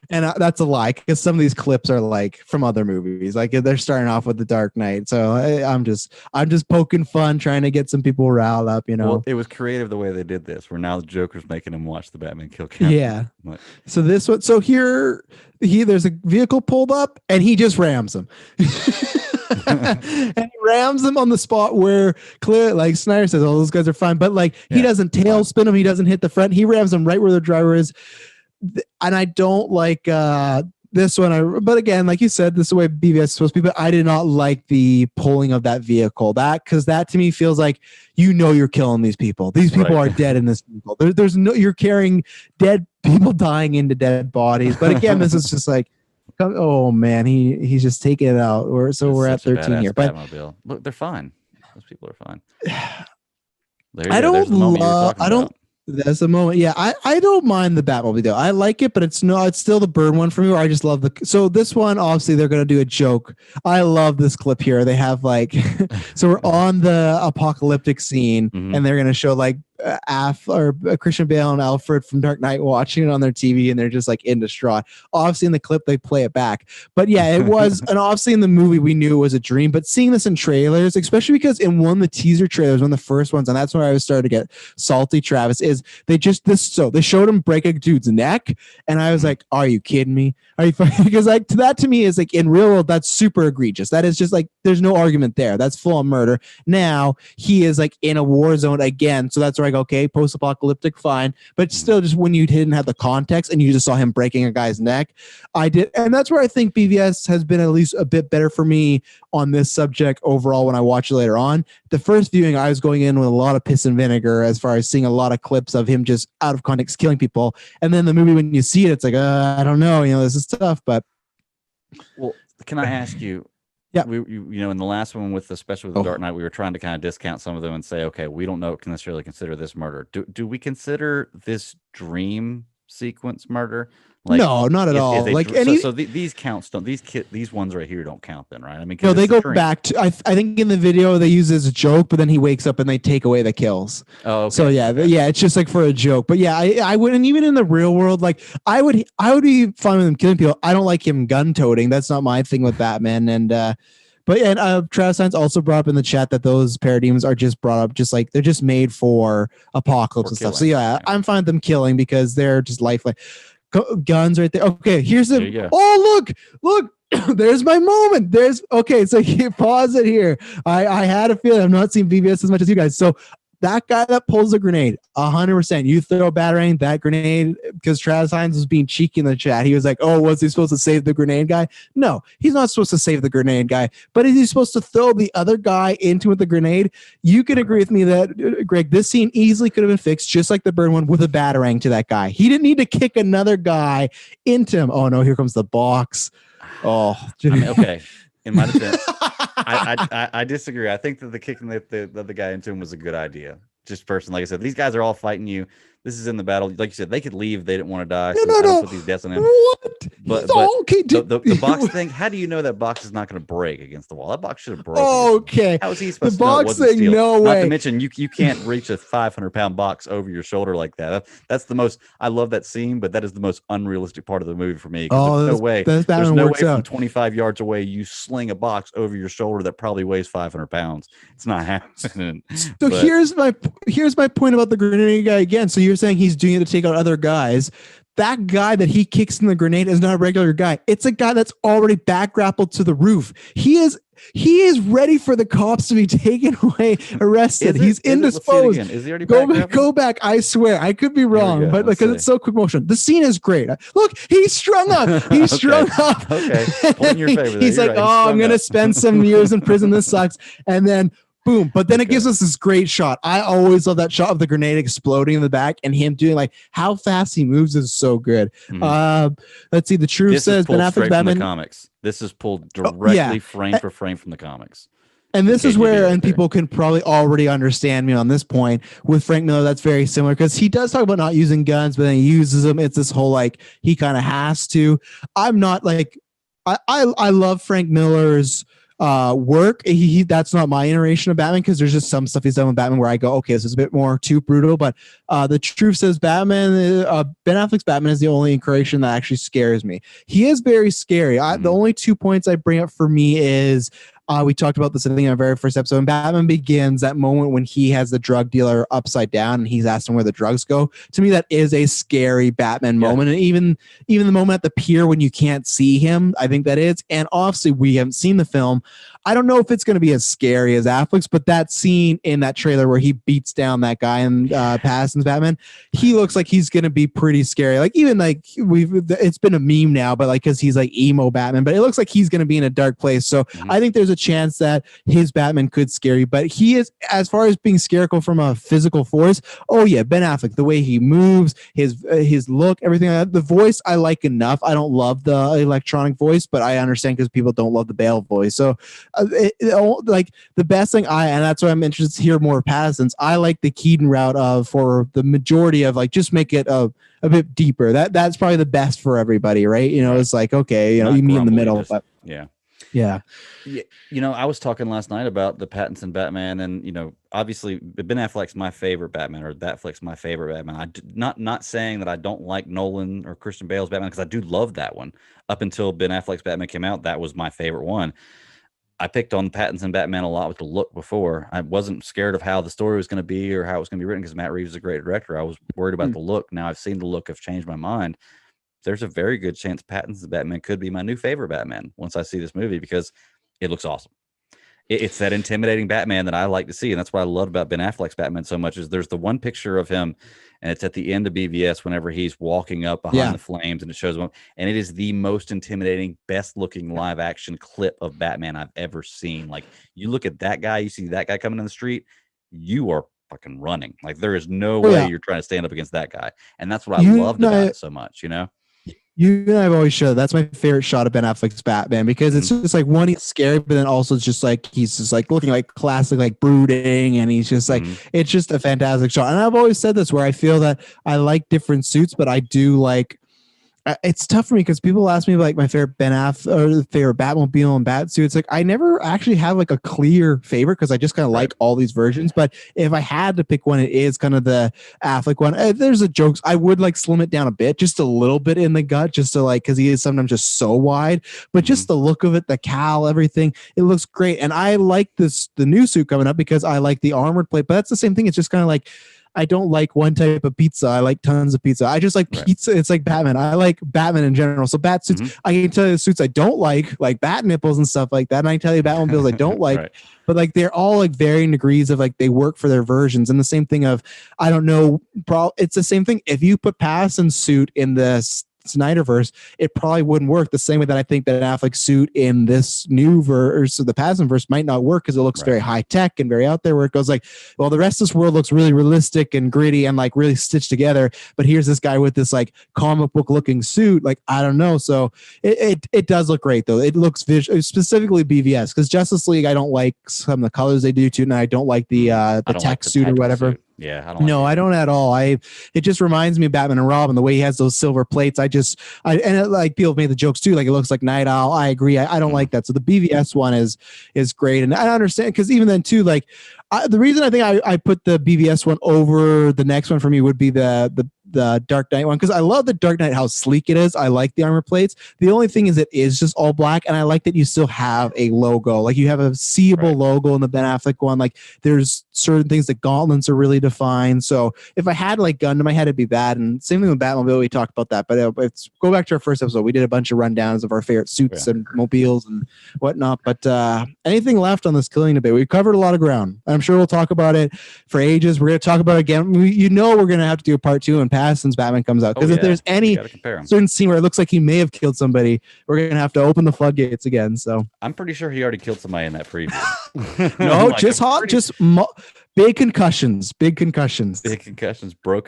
And that's a lie, because some of these clips are like from other movies. Like they're starting off with The Dark Knight. So I'm just poking fun, trying to get some people riled up, you know. Well, it was creative the way they did this, where now the Joker's making him watch the Batman kill count. Yeah. Like, so this one, so here there's a vehicle pulled up and he just rams him. And he rams them on the spot where clear, like Snyder says, oh, those guys are fine, but like he doesn't tail spin them, he doesn't hit the front, he rams them right where the driver is. And I don't like this one. But again, like you said, this is the way BVS is supposed to be. But I did not like the pulling of that vehicle. Because that to me feels like, you know, you're killing these people. These people are dead in this vehicle. There's no, you're carrying dead people dying into dead bodies. But again, this is just like, oh man, he's just taking it out. We're at 13 here. But Batmobile. Look, they're fine. Those people are fine. That's the moment. Yeah, I don't mind the Batmobile though. I like it, but it's still the bird one for me. Where I just love so this one, obviously they're gonna do a joke. I love this clip here. They have like, so we're on the apocalyptic scene, and they're gonna show like Christian Bale and Alfred from Dark Knight watching it on their TV, and they're just like in distraught. Obviously in the clip they play it back, but yeah, it was, and obviously in the movie we knew it was a dream. But seeing this in trailers, especially because in one of the teaser trailers, one of the first ones, and that's where I was starting to get salty, Travis, is they showed him break a dude's neck, and I was like, are you kidding me? Are you because like that to me is like, in real world that's super egregious. That is just like, there's no argument there. That's full on murder. Now he is like in a war zone again, so that's where I go, okay, post-apocalyptic, fine, but still, just when you didn't have the context and you just saw him breaking a guy's neck, I did, and that's where I think BVS has been at least a bit better for me on this subject overall. When I watch it later on, the first viewing I was going in with a lot of piss and vinegar as far as seeing a lot of clips of him just out of context killing people, and then the movie, when you see it, it's like, I don't know, you know, this is tough. But well, can I ask you? Yeah, you know, in the last one especially with the Dark Knight, we were trying to kind of discount some of them and say, okay, we don't necessarily consider this murder. Do we consider this dream sequence murder? Like, no, not at all. Like these counts don't. These ones right here don't count then, right? I mean, no, they go back to. I think in the video they use it as a joke, but then he wakes up and they take away the kills. Oh, okay. So yeah, it's just like for a joke. But yeah, I wouldn't, even in the real world, like I would be fine with him killing people. I don't like him gun toting. That's not my thing with Batman. And Travis Science also brought up in the chat that those paradigms are just brought up, just like they're just made for apocalypse and stuff. So yeah, I'm fine with them killing because they're just lifelike. Guns right there. Okay, here's the. Oh, look. There's my moment. So you pause it here. I had a feeling. I've not seen BVS as much as you guys. So that guy that pulls the grenade, 100%. You throw a batarang, that grenade, because Travis Hines was being cheeky in the chat. He was like, oh, was he supposed to save the grenade guy? No, he's not supposed to save the grenade guy, but is he supposed to throw the other guy into with the grenade? You can agree with me that, Greg, this scene easily could have been fixed just like the burn one with a batarang to that guy. He didn't need to kick another guy into him. Oh, no, here comes the box. Oh, I mean, okay. In my defense, I disagree. I think that the kicking the guy into him was a good idea. Just personally, like I said, these guys are all fighting you. This is in the battle. Like you said, they could leave. They didn't want to die. No. Put these deaths on him. What? But the box thing, how do you know that box is not going to break against the wall? That box should have broken. Okay. How is he supposed to know it wasn't steel? No way. Not to mention, you can't reach a 500-pound box over your shoulder like that. That's the most. I love that scene, but that is the most unrealistic part of the movie for me. There's no way. There's no way from 25 yards away you sling a box over your shoulder that probably weighs 500 pounds. It's not happening. So here's my point about the grenade guy again. So you're saying he's doing it to take out other guys. That guy that he kicks in the grenade is not a regular guy. It's a guy that's already back grappled to the roof. He is ready for the cops to be taken away, arrested. He's indisposed. Is he already go back? I swear, I could be wrong, but because it's so quick motion, the scene is great. Look, he's strung up. He's strung up. Okay, point in your favor there. He's like, right. I'm gonna spend some years in prison. This sucks, and then. Boom. But then it gives us this great shot. I always love that shot of the grenade exploding in the back and him doing like how fast he moves is so good. Let's see. The truth says Ben Affleck Batman. Comics. This is pulled directly frame for frame from the comics. And this is KGB where, right and there. people can probably already understand me on this point with Frank Miller. That's very similar because he does talk about not using guns, but then he uses them. It's this whole like he kind of has to. I'm not like I love Frank Miller's work. That's not my iteration of Batman because there's just some stuff he's done with Batman where I go, okay, this is a bit more too brutal. But the truth says Ben Affleck's Batman is the only incarnation that actually scares me. He is very scary. The only 2 points I bring up for me is we talked about this, I think, in our very first episode. When Batman Begins, that moment when he has the drug dealer upside down and he's asking where the drugs go. To me, that is a scary Batman moment. And even the moment at the pier when you can't see him, I think that is. And obviously, we haven't seen the film. I don't know if it's going to be as scary as Affleck's, but that scene in that trailer where he beats down that guy in Pattinson's Batman, he looks like he's going to be pretty scary. Like even like it's been a meme now, but like because he's like emo Batman, but it looks like he's going to be in a dark place. So I think there's a chance that his Batman could scare you, but he is, as far as being scarical from a physical force. Oh yeah, Ben Affleck, the way he moves, his look, everything like that. The voice I like enough. I don't love the electronic voice, but I understand because people don't love the Bale voice. So like the best thing and that's why I'm interested to hear more of Pattinson's. I like the Keaton route for the majority of like just make it a bit deeper. That's probably the best for everybody, right? You know, right. It's like okay, Not you meet in the middle, just, but yeah. You know, I was talking last night about the Pattinson Batman, and you know, obviously Ben Affleck's my favorite Batman, or Batfleck's my favorite Batman. Not saying that I don't like Nolan or Christian Bale's Batman, because I do love that one. Up until Ben Affleck's Batman came out, that was my favorite one. I picked on Pattinson Batman a lot with the look before. I wasn't scared of how the story was going to be or how it was going to be written because Matt Reeves is a great director. I was worried about the look. Now I've seen the look, I've changed my mind. There's a very good chance Pattinson's Batman could be my new favorite Batman once I see this movie, because it looks awesome. It's that intimidating Batman that I like to see, and that's what I love about Ben Affleck's Batman so much. Is there's the one picture of him, and it's at the end of BVS whenever he's walking up behind the flames, and it shows him, and it is the most intimidating, best looking live action clip of Batman I've ever seen. Like, you look at that guy, you see that guy coming in the street, you are fucking running. Like, there is no way you're trying to stand up against that guy, and that's what I loved about it so much. You know. You and I have always showed that's my favorite shot of Ben Affleck's Batman, because it's just like, one, he's scary, but then also it's just like he's just like looking like classic, like brooding, and he's just like it's just a fantastic shot. And I've always said this, where I feel that I like different suits, but I do like. It's tough for me because people ask me like my favorite Ben Affleck or favorite Batmobile and Batsuit. It's like I never actually have like a clear favorite because I just kind of like all these versions. But if I had to pick one, it is kind of the Affleck one. There's a jokes. I would like slim it down a bit, just a little bit in the gut, just to like, because he is sometimes just so wide. But just the look of it, the cowl, everything, it looks great. And I like the new suit coming up because I like the armored plate. But that's the same thing. It's just kind of like, I don't like one type of pizza. I like tons of pizza. I just like pizza. It's like Batman. I like Batman in general. So bat suits, I can tell you the suits I don't like bat nipples and stuff like that. And I can tell you Batmobiles I don't like, but like they're all like varying degrees of like they work for their versions. And the same thing of, I don't know, it's the same thing. If you put Pattinson's suit in this Snyderverse, it probably wouldn't work the same way that I think that Affleck's suit in this new verse of the Pattinson verse might not work, because it looks very high tech and very out there, where it goes like, well, the rest of this world looks really realistic and gritty and like really stitched together, but here's this guy with this like comic book looking suit. Like, I don't know. So it does look great though. It looks specifically BVS, because Justice League, I don't like some of the colors they do too, and I don't like the tech suit or whatever. Yeah, I don't. No, I don't at all. It just reminds me of Batman and Robin, the way he has those silver plates. And like people have made the jokes too. Like, it looks like Night Owl. I agree. I don't like that. So the BVS one is great, and I understand, because even then too, like the reason I think I put the BVS one over the next one for me would be the Dark Knight one, because I love the Dark Knight, how sleek it is. I like the armor plates. The only thing is it is just all black, and I like that you still have a logo. Like, you have a seeable logo in the Ben Affleck one. Like, there's certain things, the gauntlets are really defined. So if I had like gun to my head, it'd be that. And same thing with Batmobile, we talked about that. But it's go back to our first episode. We did a bunch of rundowns of our favorite suits and mobiles and whatnot. But anything left on this killing debate? We covered a lot of ground. I'm sure we'll talk about it for ages. We're going to talk about it again. We're going to have to do a part 2 when Pattinson's Batman comes out, because if there's any certain scene where it looks like he may have killed somebody, we're going to have to open the floodgates again. So I'm pretty sure he already killed somebody in that preview. No, like, big concussions, broken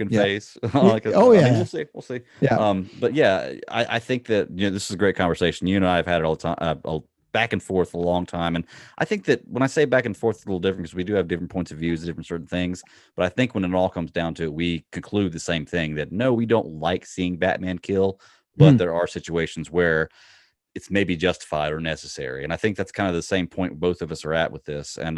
face. We'll see. Yeah. But yeah, I think that, this is a great conversation. You and I have had it all the time. back and forth a long time. And I think that when I say back and forth, it's a little different because we do have different points of views, different certain things. But I think when it all comes down to it, we conclude the same thing, that no, we don't like seeing Batman kill, but there are situations where it's maybe justified or necessary. And I think that's kind of the same point both of us are at with this. And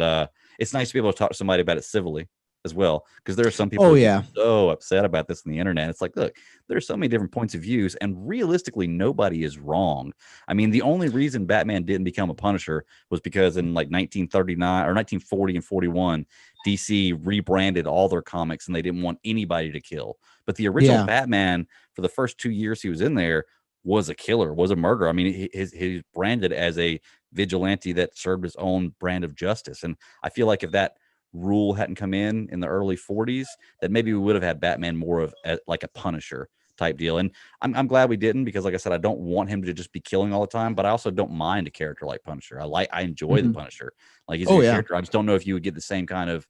it's nice to be able to talk to somebody about it civilly as well, because there are some people who are so upset about this on the internet. It's like, look, there's so many different points of views, and realistically, nobody is wrong. I mean, the only reason Batman didn't become a Punisher was because in like 1939 or 1940 and 41, DC rebranded all their comics and they didn't want anybody to kill. But the original Batman, for the first 2 years he was in there, was a killer, was a murderer. I mean, he's branded as a vigilante that served his own brand of justice. And I feel like if that rule hadn't come in the early 40s, that maybe we would have had Batman more of like a Punisher type deal. And I'm glad we didn't, because like I said, I don't want him to just be killing all the time, but I also don't mind a character like Punisher. I enjoy the Punisher. Like, he's a good character. I just don't know if you would get the same kind of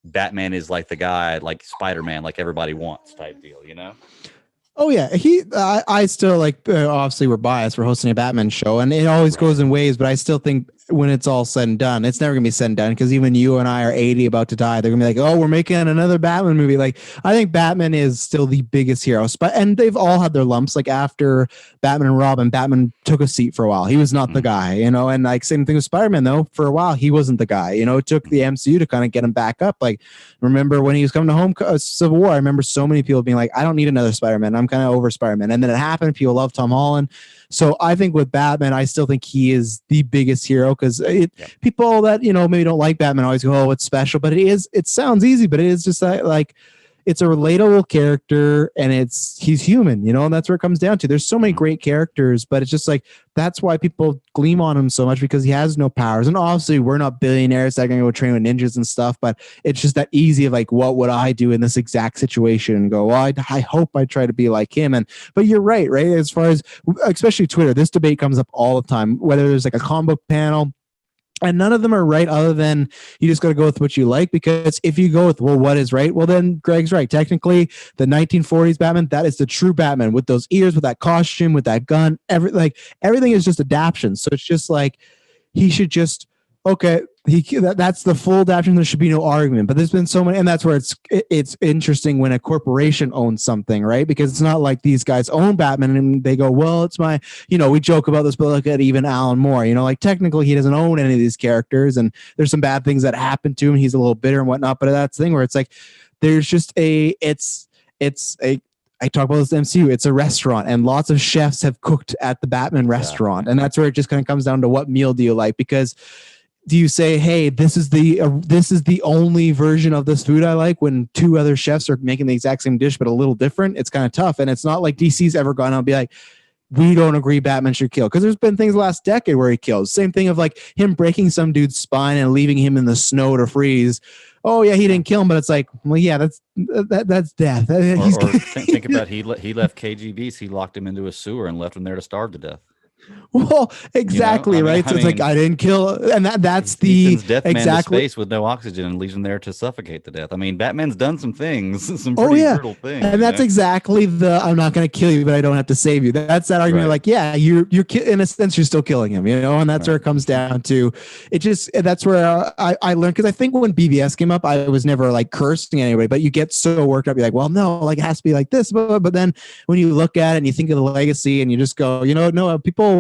Batman is like the guy, like Spider-Man, like everybody wants type deal, you know? Oh yeah, I still like. Obviously, we're biased. We're hosting a Batman show, and it always goes in waves. But I still think when it's all said and done, it's never gonna be said and done, because even you and I are 80, about to die. They're gonna be like, "Oh, we're making another Batman movie." Like, I think Batman is still the biggest hero, and they've all had their lumps. Like, after Batman and Robin, Batman took a seat for a while. He was not the guy, you know. And like, same thing with Spider-Man, though. For a while, he wasn't the guy. You know, it took the MCU to kind of get him back up. Like, remember when he was coming to Civil War? I remember so many people being like, "I don't need another Spider-Man. I'm kind of over Spider-Man." And then it happened. People love Tom Holland. So I think with Batman, I still think he is the biggest hero, because people that, you know, maybe don't like Batman always go, "Oh, it's special," but it sounds easy, but it is just like it's a relatable character, and he's human, you know, and that's where it comes down to. There's so many great characters, but it's just like, that's why people gleam on him so much, because he has no powers. And obviously we're not billionaires that are going to go train with ninjas and stuff, but it's just that easy of like, what would I do in this exact situation? And go, well, I hope I try to be like him. But you're right? As far as, especially Twitter, this debate comes up all the time, whether there's like a comic book panel, and none of them are right, other than you just got to go with what you like. Because if you go with, well, what is right? Well, then Greg's right. Technically, the 1940s Batman, that is the true Batman, with those ears, with that costume, with that gun. Everything is just adaptation. So it's just like, he should just, okay, that's the full adaptation. There should be no argument. But there's been so many, and that's where it's interesting when a corporation owns something, right? Because it's not like these guys own Batman and they go, well, it's my, you know, we joke about this, but look at even Alan Moore, you know, like technically he doesn't own any of these characters, and there's some bad things that happen to him. He's a little bitter and whatnot. But that's the thing where it's like, there's just I talk about this MCU. It's a restaurant, and lots of chefs have cooked at the Batman restaurant, and that's where it just kind of comes down to what meal do you like? Because do you say, hey, this is the only version of this food I like, when two other chefs are making the exact same dish but a little different? It's kind of tough. And it's not like DC's ever gone out and be like, we don't agree Batman should kill, because there's been things last decade where he kills. Same thing of like him breaking some dude's spine and leaving him in the snow to freeze. Oh yeah, he didn't kill him, but it's like, well, yeah, that's death. Or think about, he left KGBs. He locked him into a sewer and left him there to starve to death. Well, exactly, you know? Right. So it's like, I didn't kill, and that's the death man to space with no oxygen and leaves him there to suffocate to death. I mean, Batman's done some things, some pretty brutal things, and that's exactly the I'm not going to kill you, but I don't have to save you. That's that argument. Right. Like, yeah, you're in a sense, you're still killing him, you know, and that's where it comes down to. It just, that's where I learned, because I think when BBS came up, I was never like cursing anybody, but you get so worked up, you're like, well, no, like it has to be like this, but then when you look at it and you think of the legacy, and you just go, you know, no, people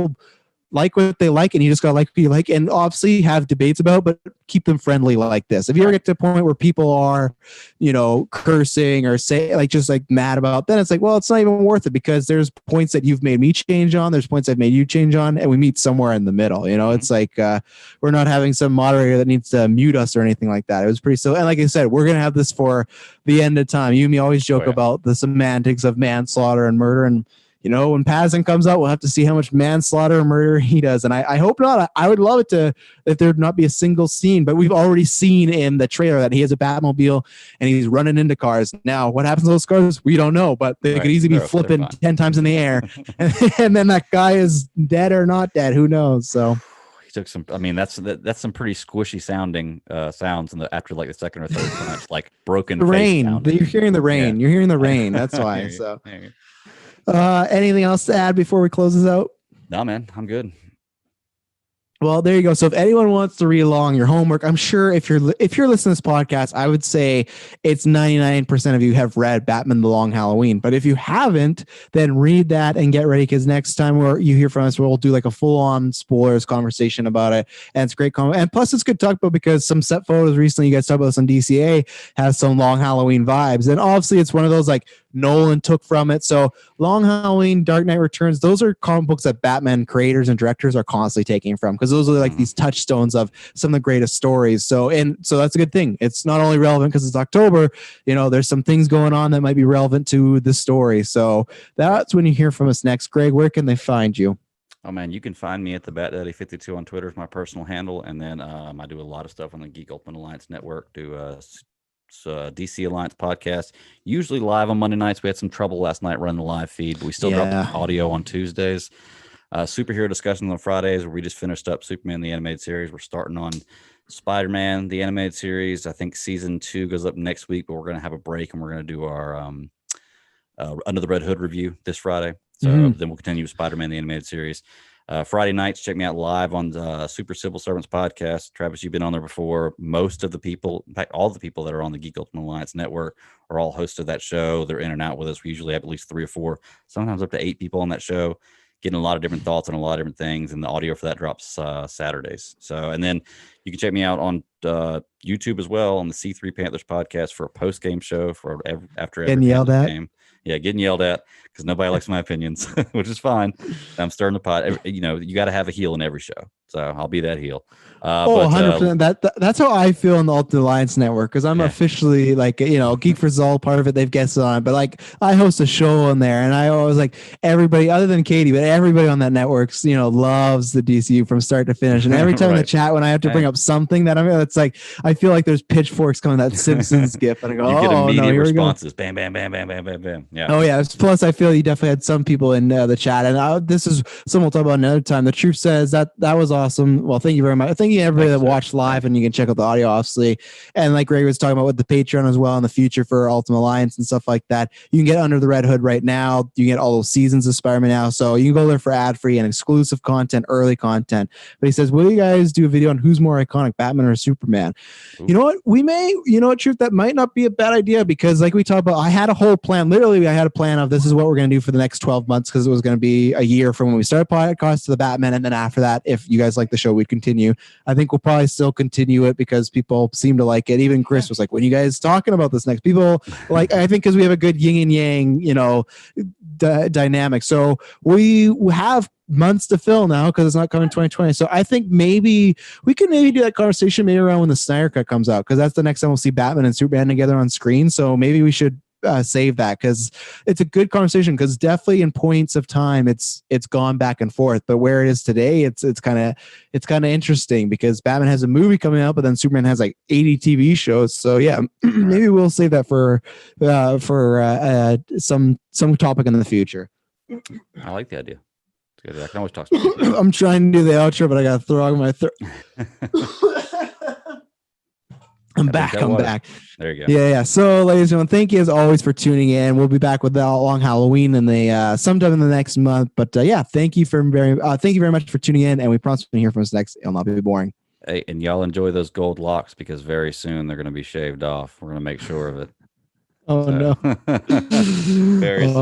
like what they like, and you just gotta like what you like, and obviously have debates about, but keep them friendly like this. If you ever get to a point where people are, you know, cursing or say like just like mad about, then it's like, well, it's not even worth it, because there's points that you've made me change on, there's points I've made you change on, and we meet somewhere in the middle. You know, it's like we're not having some moderator that needs to mute us or anything like that. It was pretty silly. And like I said, we're gonna have this for the end of time. You and me always joke about the semantics of manslaughter and murder, and you know, when Pazin comes out, we'll have to see how much manslaughter and murder he does. And I hope not. I would love it if there'd not be a single scene, but we've already seen in the trailer that he has a Batmobile and he's running into cars. Now, what happens to those cars? We don't know, but they could easily be flipping 10 times in the air. and then that guy is dead or not dead. Who knows? So he took some, I mean, that's some pretty squishy sounding sounds after like the second or third punch, like broken rain. You're hearing the rain. You're hearing the rain. That's why. So anything else to add before we close this out? No, man, I'm good. Well, there you go. So if anyone wants to read along your homework, I'm sure if you're listening to this podcast, I would say it's 99% of you have read Batman: The Long Halloween. But if you haven't, then read that and get ready, because next time you hear from us, we'll do like a full on spoilers conversation about it. And it's great and plus it's good to talk about, because some set photos recently you guys talked about this on DCA has some Long Halloween vibes, and obviously it's one of those like Nolan took from it. So Long Halloween, Dark Knight Returns, those are comic books that Batman creators and directors are constantly taking from, because those are like these touchstones of some of the greatest stories. So that's a good thing. It's not only relevant because it's October, there's some things going on that might be relevant to the story. So that's when you hear from us next. Greg, where can they find you? Oh man, you can find me at the BatDaddy52 on Twitter, is my personal handle, and then I do a lot of stuff on the Geek Ultimate Alliance Network. DC Alliance podcast, usually live on Monday nights. We had some trouble last night running the live feed, but we still drop the audio on Tuesdays. Superhero discussions on Fridays, where we just finished up Superman the animated series. We're starting on Spider-Man the animated series. I think season 2 goes up next week, but we're going to have a break and we're going to do our Under the Red Hood review this Friday. So then we'll continue with Spider-Man the animated series. Friday nights, check me out live on Super Civil Servants podcast. Travis, you've been on there before. Most of the people, in fact, all the people that are on the Geek Ultimate Alliance network are all hosts of that show. They're in and out with us. We usually have at least 3 or 4, sometimes up to 8 people on that show, getting a lot of different thoughts on a lot of different things. And the audio for that drops Saturdays. So, and then you can check me out on YouTube as well on the C3 Panthers podcast for a post-game show for after every game. Yeah, getting yelled at because nobody likes my opinions, which is fine. I'm stirring the pot. You got to have a heel in every show. So I'll be that heel. 100%. That's how I feel on the Ultimate Alliance Network, because I'm officially like, Geek for Zol, part of it, they've guested on it, but like I host a show on there, and I always like everybody other than Katie, but everybody on that network, loves the DCU from start to finish. And every time in the chat, when I have to bring up something that it's like, I feel like there's pitchfulks coming, that Simpsons gif, and I go, you get immediate responses. Bam, bam, bam, bam, bam, bam, bam. Yeah. Oh yeah. Plus, I feel you definitely had some people in the chat, and this is something we'll talk about another time. The Truth says that was awesome. Well, thank you very much. Thank you everybody that watched live, and you can check out the audio, obviously. And like Greg was talking about with the Patreon as well in the future for Ultimate Alliance and stuff like that, you can get Under the Red Hood right now. You can get all those seasons of Spider-Man now, so you can go there for ad-free and exclusive content, early content. But he says, will you guys do a video on who's more iconic, Batman or Superman? Ooh. You know what? We may, Truth, that might not be a bad idea, because like we talked about, I had a whole plan. Literally, I had a plan of this is what we're going to do for the next 12 months, because it was going to be a year from when we started podcast to the Batman. And then after that, if you guys like the show, we'd continue. I think we'll probably still continue it because people seem to like it. Even Chris was like, when you guys talking about this next? People like, I think because we have a good yin and yang, dynamic. So we have months to fill now because it's not coming 2020. So I think maybe we can do that conversation maybe around when the Snyder Cut comes out, because that's the next time we'll see Batman and Superman together on screen. So maybe we should save that, because it's a good conversation, because definitely in points of time it's gone back and forth, but where it is today, it's kind of interesting, because Batman has a movie coming out, but then Superman has like 80 TV shows. So yeah, maybe we'll save that for some topic in the future. I like the idea. It's good. I can always talk about it. I'm trying to do the outro, but I got a throw in my throat. I'm back. There you go. Yeah. So, ladies and gentlemen, thank you as always for tuning in. We'll be back with the Long Halloween and sometime in the next month. But thank you very much for tuning in, and we promise to hear from us next. It'll not be boring. Hey, and y'all enjoy those gold locks, because very soon they're going to be shaved off. We're going to make sure of it. Oh no! Very soon.